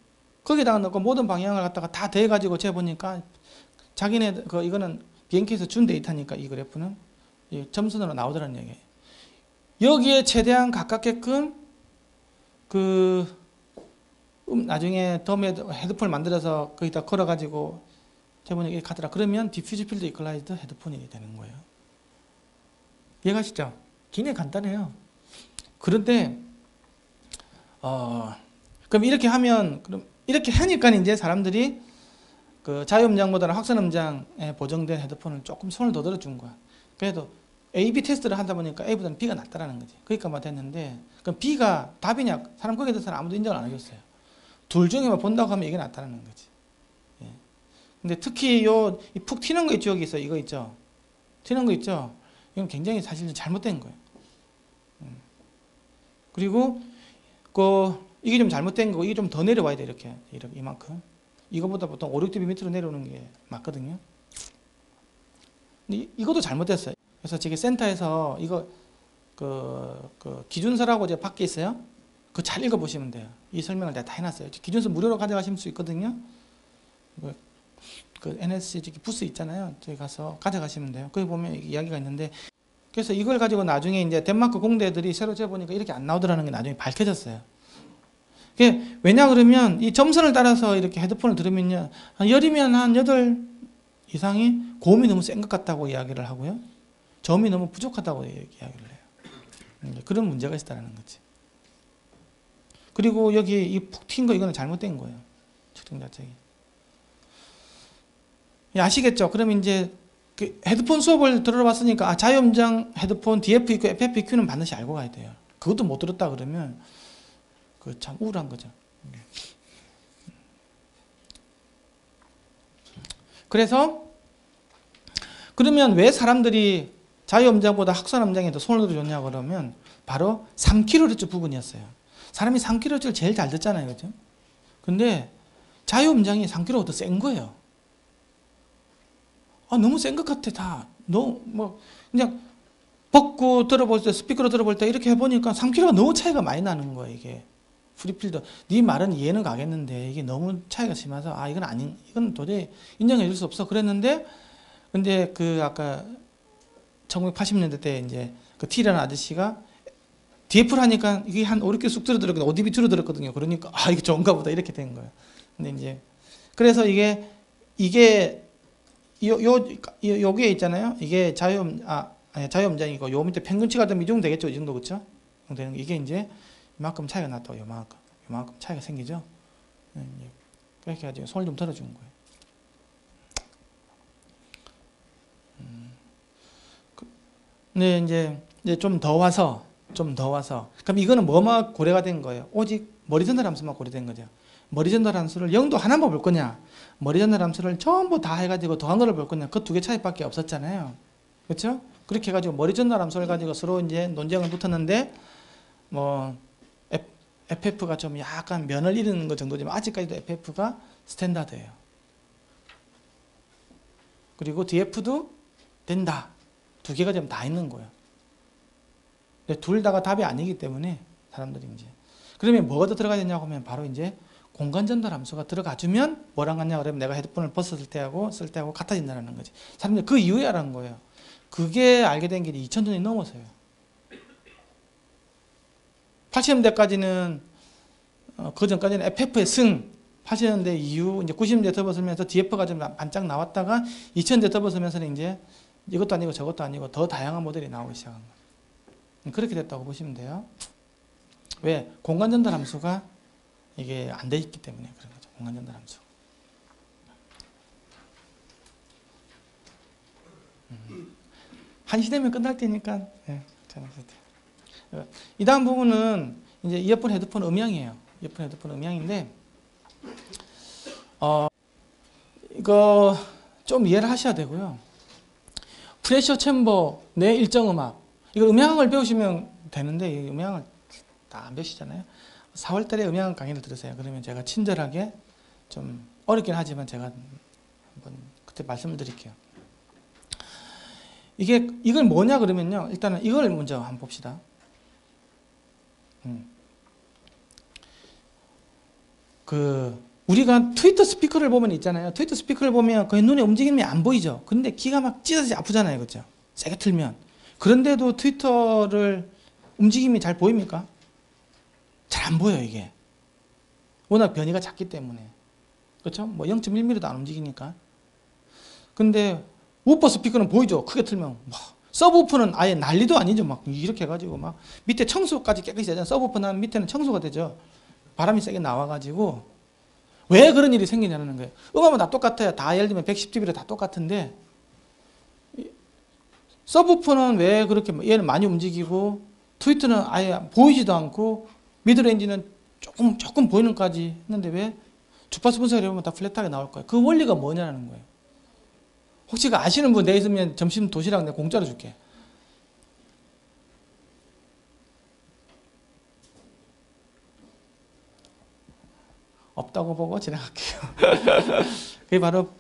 거기다가 넣고 모든 방향을 갖다가 다 대가지고 재보니까 자기네 이거는 BNK에서 준 데이터니까 이 그래프는 이 점선으로 나오더라는 얘기예요. 여기에 최대한 가깝게끔 나중에 헤드폰을 만들어서 거기다 걸어가지고 재보니까 이렇게 가더라. 그러면 디퓨즈 필드 이퀄라이즈드 헤드폰이 되는 거예요. 이해가시죠? 굉장히 간단해요. 그런데 그럼 이렇게 하니까 이제 사람들이 그 자유음장보다는 확산음장에 보정된 헤드폰을 조금 손을 더 들어준 거야. 그래도 A/B 테스트를 하다 보니까 A보다는 B가 낫다라는 거지. 그러니까 됐는데 그럼 B가 답이냐? 사람 거기에 대해서는 아무도 인정을 안 하겠어요. 둘 중에만 본다고 하면 이게 낫다는 거지. 예. 근데 특히 이 푹 튀는 거 있죠, 여기 있어. 이거 있죠. 튀는 거 있죠. 이건 굉장히 사실 잘못된 거예요. 그리고 이게 좀 잘못된 거고 이게 좀 더 내려와야 돼. 이렇게 이만큼. 이거보다 보통 5, 6dB 밑으로 내려오는 게 맞거든요. 근데 이것도 잘못됐어요. 그래서 저기 센터에서 이거 기준서라고 이제 밖에 있어요. 그거 잘 읽어보시면 돼요. 이 설명을 내가 다 해놨어요. 기준서 무료로 가져가실 수 있거든요. 그 NSC 부스 있잖아요. 저기 가서 가져가시면 돼요. 거기 보면 이야기가 있는데, 그래서 이걸 가지고 나중에 이제 덴마크 공대들이 새로 재보니까 이렇게 안 나오더라는 게 나중에 밝혀졌어요. 그게 왜냐 그러면 이 점선을 따라서 이렇게 헤드폰을 들으면요, 열이면 한 8 이상이 고음이 너무 센 것 같다고 이야기를 하고요, 저음이 너무 부족하다고 이야기를 해요. 그런 문제가 있다는 거지. 그리고 여기 이 푹 튄 거 이거는 잘못된 거예요. 측정 자책이. 아시겠죠? 그러면 이제 그 헤드폰 수업을 들어봤으니까 아, 자유음정 헤드폰 DFEQ, FFEQ는 반드시 알고 가야 돼요. 그것도 못 들었다 그러면 그 참 우울한 거죠. 그래서 그러면 왜 사람들이 자유음정보다 학선음정에 더 손을 들어줬냐 그러면 바로 3kHz 부분이었어요. 사람이 3kHz를 제일 잘 듣잖아요. 그죠? 근데 자유음정이 3kHz 더 센 거예요. 아, 너무 센 것 같아, 다. 너무, 뭐, 그냥 벗고 들어볼 때, 스피커로 들어볼 때 이렇게 해보니까 3kHz가 너무 차이가 많이 나는 거예요, 이게. 프리필더. 네 말은 이해는 가겠는데 이게 너무 차이가 심해서 아, 이건 도저히 인정해 줄 수 없어. 그랬는데, 근데 그 아까 1980년대 때 이제 그 T라는 아저씨가 DF를 하니까 이게 한 5, 6개 쑥 들어들었거든요. ODB 들어들었거든요. 그러니까 아, 이게 좋은가 보다 이렇게 된 거예요. 근데 이제 그래서 이게 요게 있잖아요. 이게 자유음정이고 요 밑에 평균치가 좀 이 정도 되겠죠. 이 정도 그렇죠? 되는 거. 이게 이제 이만큼 차이가 났다고 요만큼 차이가 생기죠. 그렇게 해가지고 손을 좀 들어준 거예요. 근데 이제 좀 더 와서 그럼 이거는 뭐만 고려가 된 거예요? 오직 머리 전달 함수만 고려된 거죠. 머리 전달 함수를 0도 하나만 볼 거냐? 머리 전달 함수를 전부 다 해가지고 더한 거를 볼 거냐? 그 두 개 차이밖에 없었잖아요. 그렇죠? 그렇게 해가지고 머리 전달 함수를 가지고 서로 이제 논쟁을 붙었는데 뭐 FF가 좀 약간 면을 잃는 것 정도지만 아직까지도 FF가 스탠다드예요. 그리고 DF도 된다. 두 개가 지금 다 있는 거예요. 근데 둘 다가 답이 아니기 때문에 사람들이 이제 그러면 뭐가 더 들어가야 되냐고 하면 바로 이제 공간 전달 함수가 들어가 주면 뭐랑 같냐 그러면 내가 헤드폰을 벗었을 때하고 쓸 때하고 같아진다는 거지. 사람들이 그 이후에 알은 거예요. 그게 알게 된 게 2000년이 넘어서요. 80년대까지는 그 전까지는 FF의 승 80년대 이후 이제 90년대 접어들면서 DF가 좀 반짝 나왔다가 2000년대 접어들면서는 이제 이것도 아니고 저것도 아니고 더 다양한 모델이 나오기 시작한 거예요. 그렇게 됐다고 보시면 돼요. 왜? 공간 전달 함수가 이게 안 돼 있기 때문에 그런 거죠. 공간 전달 함수. 한 시 되면 끝날 때니까 네, 이 다음 부분은 이제 이어폰 헤드폰 음향이에요. 이어폰 헤드폰 음향인데 이거 좀 이해를 하셔야 되고요. 프레셔 챔버 내 일정 음악 이거 음향을 배우시면 되는데 이 음향을 다 안 배우시잖아요. 4월 달에 음향 강의를 들으세요. 그러면 제가 친절하게 좀 어렵긴 하지만 제가 한번 그때 말씀을 드릴게요. 이걸 뭐냐 그러면요. 일단은 이걸 먼저 한번 봅시다. 우리가 트위터 스피커를 보면 있잖아요. 트위터 스피커를 보면 거의 눈에 움직임이 안 보이죠. 근데 귀가 막 찢어서 아프잖아요. 그렇죠? 세게 틀면. 그런데도 트위터를 움직임이 잘 보입니까? 잘 안 보여요, 이게. 워낙 변이가 작기 때문에. 그렇죠? 뭐 0.1mm도 안 움직이니까. 근데 우퍼 스피커는 보이죠? 크게 틀면. 서브우퍼는 아예 난리도 아니죠. 막 이렇게 해가지고 막 밑에 청소까지 깨끗이 되잖아요. 서브우퍼 나면 밑에는 청소가 되죠. 바람이 세게 나와가지고 왜 그런 일이 생기냐는 거예요. 음악은 다 똑같아요. 다 예를 들면 110dB로 다 똑같은데 서브우퍼는 왜 그렇게 얘는 많이 움직이고 트위터는 아예 보이지도 않고 미드레인지는 조금 보이는까지 했는데 왜 주파수 분석을 해보면 다 플랫하게 나올 거예요. 그 원리가 뭐냐는 거예요. 혹시 아시는 분 내 있으면 점심 도시락 내가 공짜로 줄게. 없다고 보고 지나갈게요. 그게 바로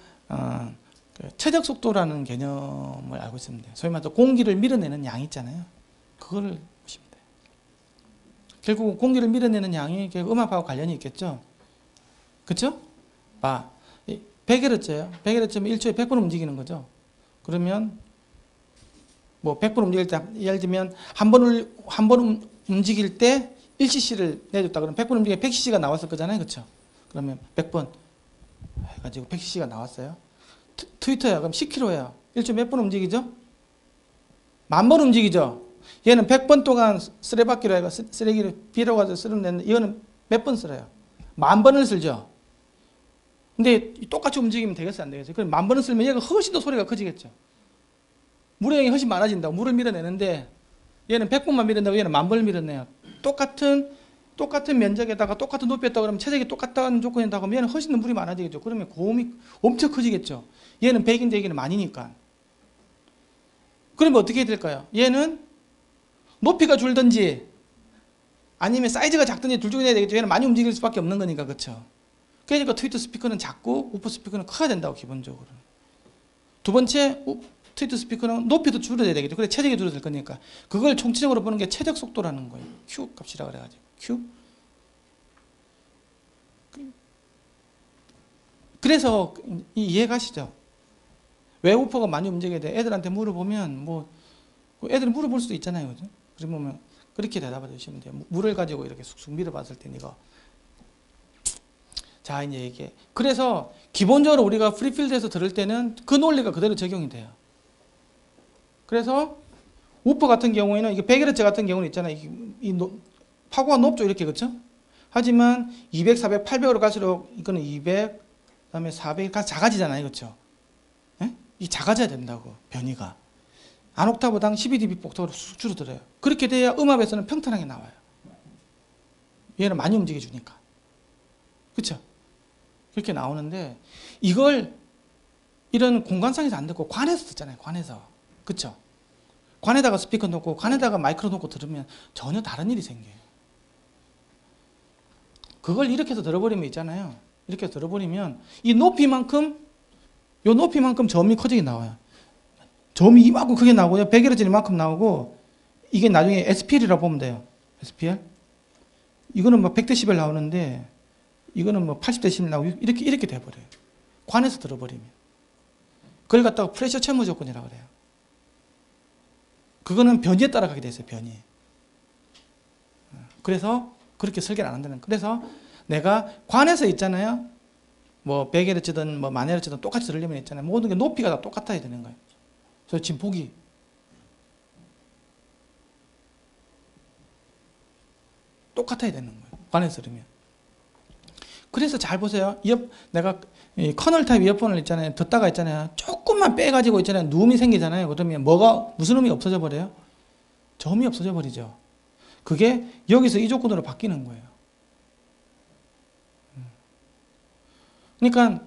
최적 속도라는 개념을 알고 있습니다. 소위 말해서 공기를 밀어내는 양 있잖아요. 그거를 보시면 돼요. 결국 공기를 밀어내는 양이 음압하고 관련이 있겠죠. 그렇죠? 100Hz예요. 100Hz면 1초에 100번 움직이는 거죠. 그러면 뭐 100번 움직일 때 예를 들면 한 번 움직일 때 1cc를 내줬다 그러면 100번 움직이면 100cc가 나왔을 거잖아요. 그렇죠? 그러면 100번 해가지고 100cc가 나왔어요. 트위터야. 그럼 10km예요. 1초에 몇 번 움직이죠? 10,000번 움직이죠? 얘는 100번 동안 쓰레받기로 해가 쓰레기를 빌어가지고 쓰는데 이거는 몇 번 쓸어요? 10,000번을 쓸죠? 근데 똑같이 움직이면 되겠어요, 안 되겠어요? 그럼 10,000번을 쓰면 얘가 훨씬 더 소리가 커지겠죠. 물의 양이 훨씬 많아진다고. 물을 밀어내는데 얘는 100번만 밀어내고 얘는 10,000번을 밀어내요. 똑같은 면적에다가 똑같은 높이였다 그러면 체적이 똑같다는 조건이다 그러면 얘는 훨씬 더 물이 많아지겠죠. 그러면 고음이 엄청 커지겠죠. 얘는 100인데 여기는 10,000이니까. 그러면 어떻게 해야 될까요? 얘는 높이가 줄든지 아니면 사이즈가 작든지 둘 중에 해야 되겠죠. 얘는 많이 움직일 수밖에 없는 거니까. 그렇죠. 그러니까 트위터 스피커는 작고 우퍼 스피커는 커야 된다고 기본적으로. 두 번째, 트위터 스피커는 높이도 줄여야 되겠죠. 그래 최적이 줄어들 거니까. 그걸 총체적으로 보는 게 최적 속도라는 거예요. Q 값이라 그래가지고. Q. 그래서 이해가시죠? 왜 우퍼가 많이 움직여야 돼? 애들한테 물어보면 뭐 애들은 물어볼 수도 있잖아요. 그죠? 그러면 그렇게 대답해 주시면 돼요. 물을 가지고 이렇게 쑥쑥 밀어봤을 때 이거. 자, 이제 이게. 그래서 기본적으로 우리가 프리필드에서 들을 때는 그 논리가 그대로 적용이 돼요. 그래서 우퍼 같은 경우에는 이게 100Hz 같은 경우는 있잖아요. 파고가 높죠. 이렇게. 그렇죠? 하지만 200, 400, 800으로 갈수록 이거는 200, 그다음에 400이 작아지잖아요. 그렇죠? 예? 이 작아져야 된다고. 변이가. 안 옥타브당 12dB 폭으로 쑥 줄어들어요. 그렇게 돼야 음압에서는 평탄하게 나와요. 얘는 많이 움직여 주니까. 그렇죠? 그렇게 나오는데 이걸 이런 공간상에서 안 듣고 관에서 듣잖아요. 관에서. 그렇죠? 관에다가 스피커 놓고 관에다가 마이크로 놓고 들으면 전혀 다른 일이 생겨요. 그걸 이렇게 해서 들어버리면 있잖아요. 이렇게 해서 들어버리면 이 높이만큼 점이 커지게 나와요. 점이 이만큼 크게 나오고요. 100Hz 이만큼 나오고 이게 나중에 SPL이라고 보면 돼요. SPL. 이거는 뭐 100dB 나오는데 이거는 뭐 80dB 나오고 이렇게 돼버려요. 관에서 들어버리면. 그걸 갖다가 프레셔 채무 조건이라고 그래요. 그거는 변이에 따라가게 돼 있어요. 변이. 그래서 그렇게 설계를 안 한다는 거예요. 그래서 내가 관에서 있잖아요. 뭐 100Hz든 뭐 10,000Hz든 똑같이 들으려면 있잖아요. 모든 게 높이가 다 똑같아야 되는 거예요. 그래서 지금 보기 똑같아야 되는 거예요. 관에서 들으면. 그래서 잘 보세요. 내가 커널 타입 이어폰을 있잖아요. 듣다가 있잖아요. 조금만 빼가지고 있잖아요. 누음이 생기잖아요. 그러면 무슨 음이 없어져 버려요? 점이 없어져 버리죠. 그게 여기서 이 조건으로 바뀌는 거예요. 그러니까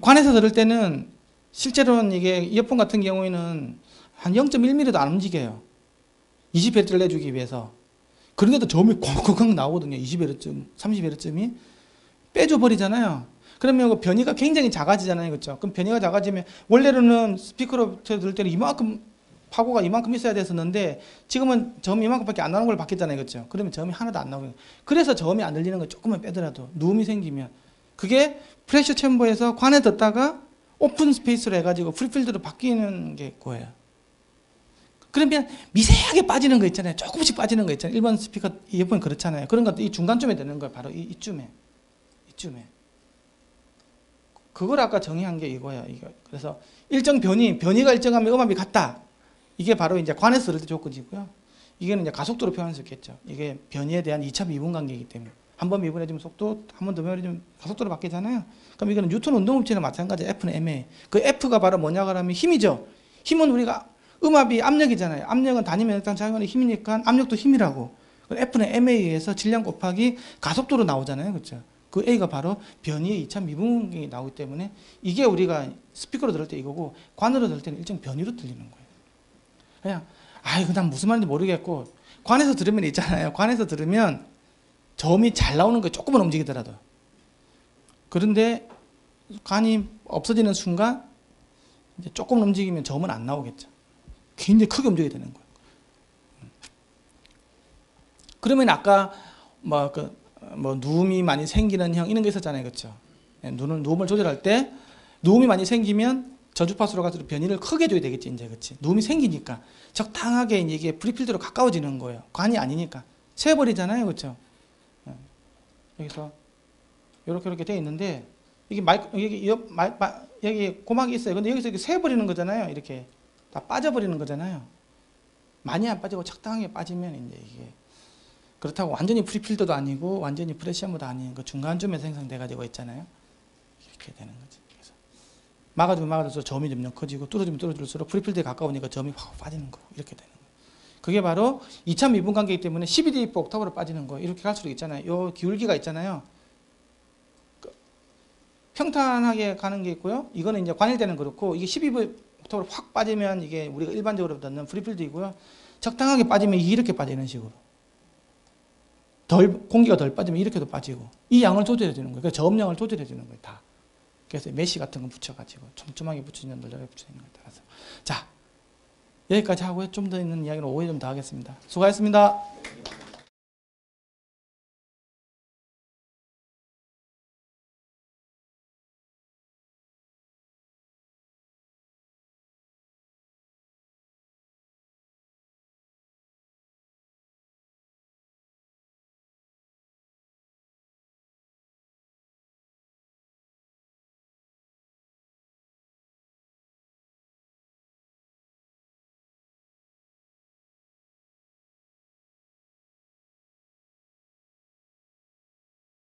관에서 들을 때는 실제로는 이게 이어폰 같은 경우에는 한 0.1mm도 안 움직여요. 20Hz를 내주기 위해서. 그런데도 점이 콩콩콩 나오거든요. 20Hz, 30Hz이 빼줘 버리잖아요. 그러면 변이가 굉장히 작아지잖아요. 그렇죠? 그럼 변이가 작아지면 원래는 스피커로 들을 때는 이만큼 파고가 이만큼 있어야 됐었는데 지금은 점이 이만큼밖에 안 나오는 걸 바뀌었잖아요. 그렇죠? 그러면 점이 하나도 안 나오고 그래서 점이 안 들리는 거 조금만 빼더라도 누음이 생기면 그게 프레셔 챔버에서 관에 듣다가 오픈 스페이스로 해가지고 프리필드로 바뀌는 게 그거예요. 그러면 미세하게 빠지는 거 있잖아요. 조금씩 빠지는 거 있잖아요. 일반 스피커 이어폰이 그렇잖아요. 그런 것도 이 중간쯤에 되는 거예요. 바로 이쯤에. 그걸 아까 정의한 게 이거예요. 그래서 일정 변이가 일정하면 음압이 같다. 이게 바로 이제 관에서 들을 때 조건이고요. 이게는 이제 가속도로 표현할 수 있겠죠. 이게 변이에 대한 2차 미분 관계이기 때문에. 한 번 미분해주면 속도, 한 번 더 미분해주면 가속도로 바뀌잖아요. 그럼 이거는 뉴턴 운동법칙이랑 마찬가지. F는 MA. 그 F가 바로 뭐냐고 하면 힘이죠. 힘은 우리가 음압이 압력이잖아요. 압력은 단위 면적당 작용하는 힘이니까 압력도 힘이라고. F는 M에 의해서 질량 곱하기 가속도로 나오잖아요. 그렇죠? 그 A가 바로 변이의 2차 미분이 나오기 때문에 이게 우리가 스피커로 들을 때 이거고 관으로 들을 때는 일정 변이로 들리는 거예요. 그냥 이거 난 무슨 말인지 모르겠고 관에서 들으면 있잖아요. 관에서 들으면 점이 잘 나오는 거예요. 조금만 움직이더라도. 그런데 관이 없어지는 순간 이제 조금 움직이면 점은 안 나오겠죠. 굉장히 크게 움직여야 되는 거예요. 그러면 아까 누움이 많이 생기는 형 이런 거 있었잖아요. 그렇죠? 누움을 조절할 때 누움이 많이 생기면 저주파수로 갈수록 변이를 크게 줘야 되겠지. 이제 그렇지? 누움이 생기니까 적당하게 이게 프리필드로 가까워지는 거예요. 관이 아니니까 세버리잖아요. 그렇죠? 여기서 이렇게 되어 있는데 이게 여기 고막이 있어요. 근데 여기서 이렇게 세버리는 거잖아요. 이렇게 다 빠져버리는 거잖아요. 많이 안 빠지고 적당하게 빠지면 이제 이게 그렇다고 완전히 프리필더도 아니고 완전히 프레시엄도 아닌 그 중간쯤에 생성돼 가지고 있잖아요. 이렇게 되는 거지. 그래서 막아주면 막아줄수록 점이 점점 커지고 뚫어주면 뚫어줄수록 프리필드에 가까우니까 점이 확 빠지는 거 이렇게 되는 거예요. 그게 바로 2차 미분 관계이기 때문에 12dB 옥타브로 빠지는 거예요. 이렇게 갈수록 있잖아요. 요 기울기가 있잖아요. 평탄하게 가는 게 있고요. 이거는 이제 관일되는 그렇고 이게 12dB 옥타브로 확 빠지면 이게 우리가 일반적으로 듣는 프리필드이고요. 적당하게 빠지면 이렇게 빠지는 식으로. 공기가 덜 빠지면 이렇게도 빠지고 이 양을 조절해 주는 거예요. 그 저음량을 조절해 주는 거예요. 다. 그래서 메쉬 같은 거 붙여가지고 촘촘하게 붙이는 널널하게 붙이는 거에 따라서 자 여기까지 하고요. 좀 더 있는 이야기는 오후에 좀 더 하겠습니다. 수고하셨습니다.